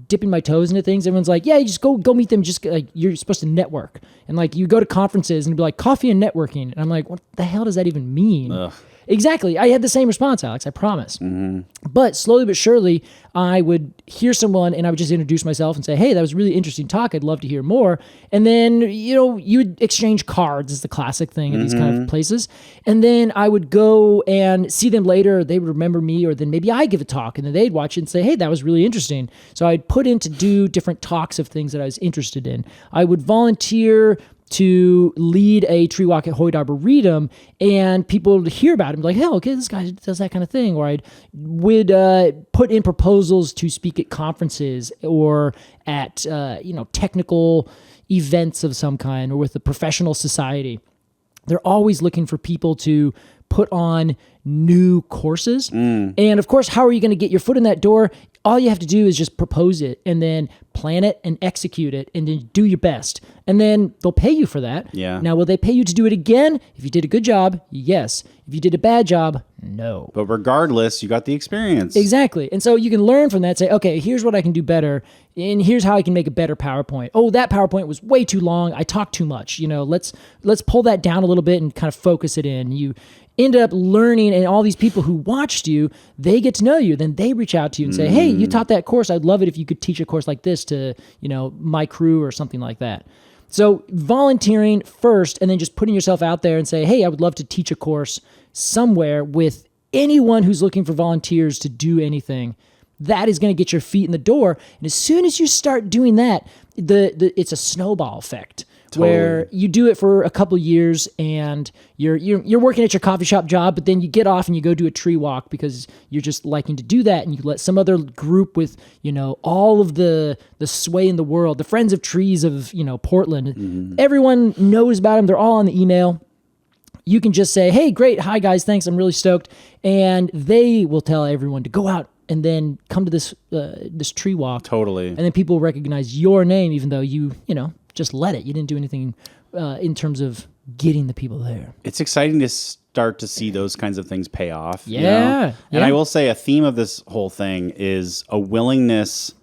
Speaker 2: dipping my toes into things, everyone's like, yeah, you just go meet them. Just you're supposed to network. And you go to conferences and it'd be like coffee and networking. And I'm like, what the hell does that even mean?
Speaker 1: Ugh.
Speaker 2: Exactly. I had the same response, Alex, I promise.
Speaker 1: Mm-hmm.
Speaker 2: But slowly but surely, I would hear someone and I would just introduce myself and say, hey, that was a really interesting talk. I'd love to hear more. And then, you would exchange cards is the classic thing in these kind of places. And then I would go and see them later. They would remember me, or then maybe I give a talk and then they'd watch it and say, hey, that was really interesting. So I'd put in to do different talks of things that I was interested in. I would volunteer to lead a tree walk at Hoyt Arboretum, and people would hear about it and be like, hey, okay, this guy does that kind of thing. Or I would put in proposals to speak at conferences or at technical events of some kind or with a professional society. They're always looking for people to put on new courses. And of course, how are you going to get your foot in that door? All you have to do is just propose it and then plan it and execute it and then do your best. And then they'll pay you for that.
Speaker 1: Yeah.
Speaker 2: Now, will they pay you to do it again? If you did a good job, yes. If you did a bad job, no.
Speaker 1: But regardless, you got the experience.
Speaker 2: Exactly. And so you can learn from that, say, okay, here's what I can do better. And here's how I can make a better PowerPoint. Oh, that PowerPoint was way too long. I talked too much. Let's pull that down a little bit and kind of focus it in. You end up learning, and all these people who watched you, they get to know you. Then they reach out to you and say, hey, you taught that course. I'd love it if you could teach a course like this to, my crew or something like that. So volunteering first, and then just putting yourself out there and say, hey, I would love to teach a course somewhere with anyone who's looking for volunteers to do anything. That is going to get your feet in the door. And as soon as you start doing that, it's a snowball effect. Totally. Where you do it for a couple years and you're working at your coffee shop job, but then you get off and you go do a tree walk because you're just liking to do that, and you let some other group with all of the sway in the world, the Friends of Trees of Portland, everyone knows about them. They're all on the email. You can just say, hey, great, hi guys, thanks, I'm really stoked, and they will tell everyone to go out and then come to this tree walk.
Speaker 1: Totally.
Speaker 2: And then people will recognize your name, even though you just let it. You didn't do anything in terms of getting the people there.
Speaker 1: It's exciting to start to see those kinds of things pay off.
Speaker 2: Yeah.
Speaker 1: And I will say a theme of this whole thing is a willingness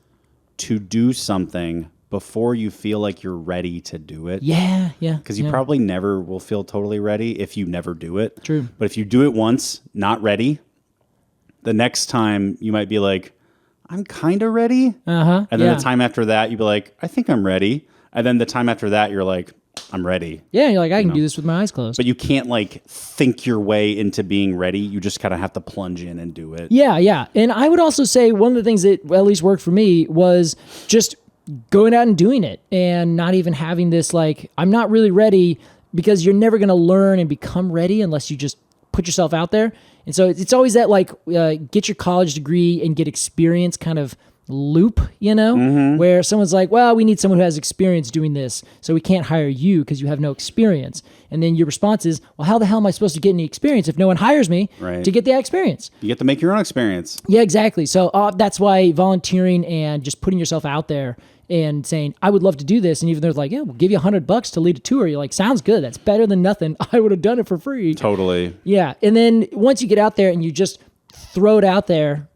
Speaker 1: to do something before you feel like you're ready to do it.
Speaker 2: Yeah.
Speaker 1: Because you probably never will feel totally ready if you never do it.
Speaker 2: True.
Speaker 1: But if you do it once, not ready, the next time you might be like, I'm kind of ready.
Speaker 2: And
Speaker 1: then the time after that, you'd be like, I think I'm ready. And then the time after that, you're like, I'm ready.
Speaker 2: Yeah, you're like, I can do this with my eyes closed.
Speaker 1: But you can't like think your way into being ready. You just kind of have to plunge in and do it.
Speaker 2: Yeah. And I would also say one of the things that at least worked for me was just going out and doing it and not even having this like, I'm not really ready, because you're never going to learn and become ready unless you just put yourself out there. And so it's always that like get your college degree and get experience kind of loop, where someone's like, well, we need someone who has experience doing this, so we can't hire you because you have no experience. And then your response is, well, how the hell am I supposed to get any experience if no one hires me to get that experience?
Speaker 1: You get to make your own experience.
Speaker 2: Yeah, exactly. So that's why volunteering and just putting yourself out there and saying, I would love to do this. And even they're like, yeah, we'll give you $100 to lead a tour. You're like, sounds good. That's better than nothing. I would have done it for free.
Speaker 1: Totally.
Speaker 2: Yeah. And then once you get out there and you just throw it out there,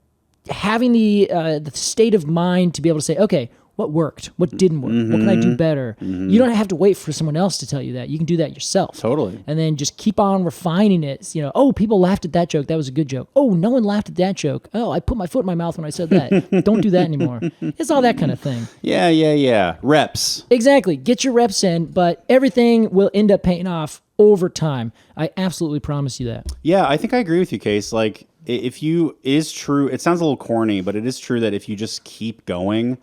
Speaker 2: having the state of mind to be able to say, okay, what worked? What didn't work? What can I do better? You don't have to wait for someone else to tell you that. You can do that yourself.
Speaker 1: Totally.
Speaker 2: And then just keep on refining it. Oh, people laughed at that joke. That was a good joke. Oh, no one laughed at that joke. Oh, I put my foot in my mouth when I said that. Don't do that anymore. It's all that kind of thing.
Speaker 1: Yeah. Reps.
Speaker 2: Exactly. Get your reps in, but everything will end up paying off over time. I absolutely promise you that.
Speaker 1: Yeah, I think I agree with you, Case. Like, if you is true, it sounds a little corny, but it is true that if you just keep going,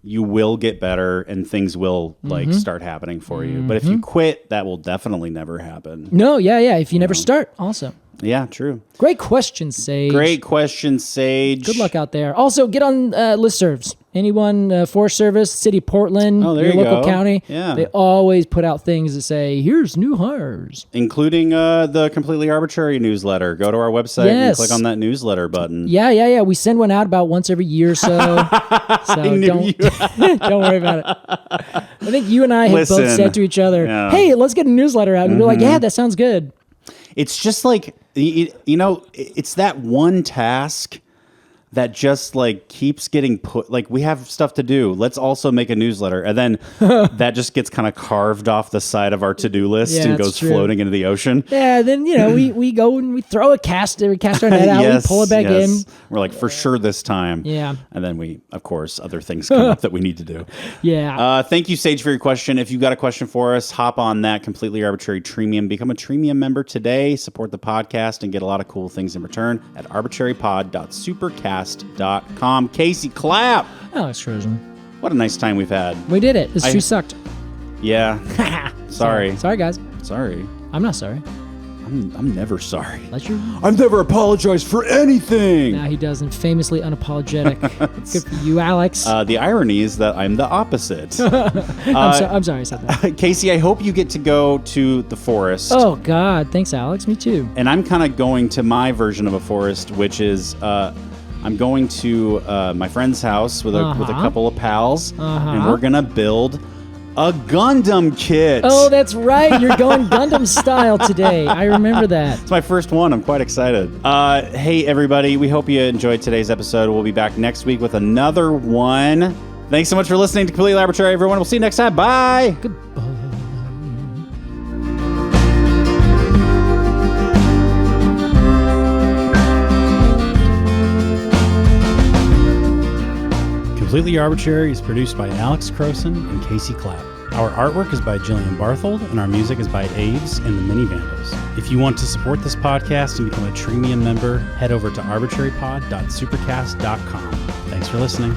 Speaker 1: you will get better and things will like start happening for you. But if you quit, that will definitely never happen.
Speaker 2: No, yeah. If you never start, also.
Speaker 1: Yeah, true.
Speaker 2: Great question, Sage.
Speaker 1: Great question, Sage.
Speaker 2: Good luck out there. Also, get on listservs. Anyone, Forest Service, City Portland,
Speaker 1: there
Speaker 2: your
Speaker 1: you
Speaker 2: local
Speaker 1: go.
Speaker 2: county,
Speaker 1: Yeah.
Speaker 2: they always put out things that say, here's new hires.
Speaker 1: Including the Completely Arbortrary newsletter. Go to our website and click on that newsletter button.
Speaker 2: Yeah. We send one out about once every year or so. So don't worry about it. I think you and I have both said to each other, hey, let's get a newsletter out. And we're like, yeah, that sounds good.
Speaker 1: It's just like, it's that one task that just like keeps getting put, like we have stuff to do. Let's also make a newsletter. And then that just gets kind of carved off the side of our to-do list and goes floating into the ocean.
Speaker 2: Yeah. Then, we go and we throw we cast our net out, we pull it back in.
Speaker 1: We're like, for sure this time.
Speaker 2: Yeah.
Speaker 1: And then we, of course, other things come up that we need to do.
Speaker 2: Yeah.
Speaker 1: Thank you, Sage, for your question. If you've got a question for us, hop on that Completely Arbortrary Premium. Become a Premium member today. Support the podcast and get a lot of cool things in return at arbitrarypod.supercast.com. Casey, Clapp.
Speaker 2: Alex Crowson.
Speaker 1: What a nice time we've had.
Speaker 2: We did it. This tree sucked.
Speaker 1: Yeah. Sorry.
Speaker 2: Sorry, guys.
Speaker 1: Sorry.
Speaker 2: I'm not sorry.
Speaker 1: I'm never sorry.
Speaker 2: That's your...
Speaker 1: I've never apologized for anything.
Speaker 2: Nah, he doesn't. Famously unapologetic. Good for you, Alex.
Speaker 1: The irony is that I'm the opposite.
Speaker 2: I'm sorry I said that.
Speaker 1: Casey, I hope you get to go to the forest.
Speaker 2: Oh, God. Thanks, Alex. Me too.
Speaker 1: And I'm kind of going to my version of a forest, which is... I'm going to my friend's house with a couple of pals, and we're going to build a Gundam kit.
Speaker 2: Oh, that's right. You're going Gundam style today. I remember that.
Speaker 1: It's my first one. I'm quite excited. Hey, everybody. We hope you enjoyed today's episode. We'll be back next week with another one. Thanks so much for listening to Completely Arbortrary, everyone. We'll see you next time. Bye.
Speaker 2: Goodbye.
Speaker 3: Completely Arbortrary is produced by Alex Crowson and Casey Clapp. Our artwork is by Jillian Barthold, and our music is by Aves and the Mini Vandals. If you want to support this podcast and become a Premium member, head over to arbitrarypod.supercast.com. Thanks for listening.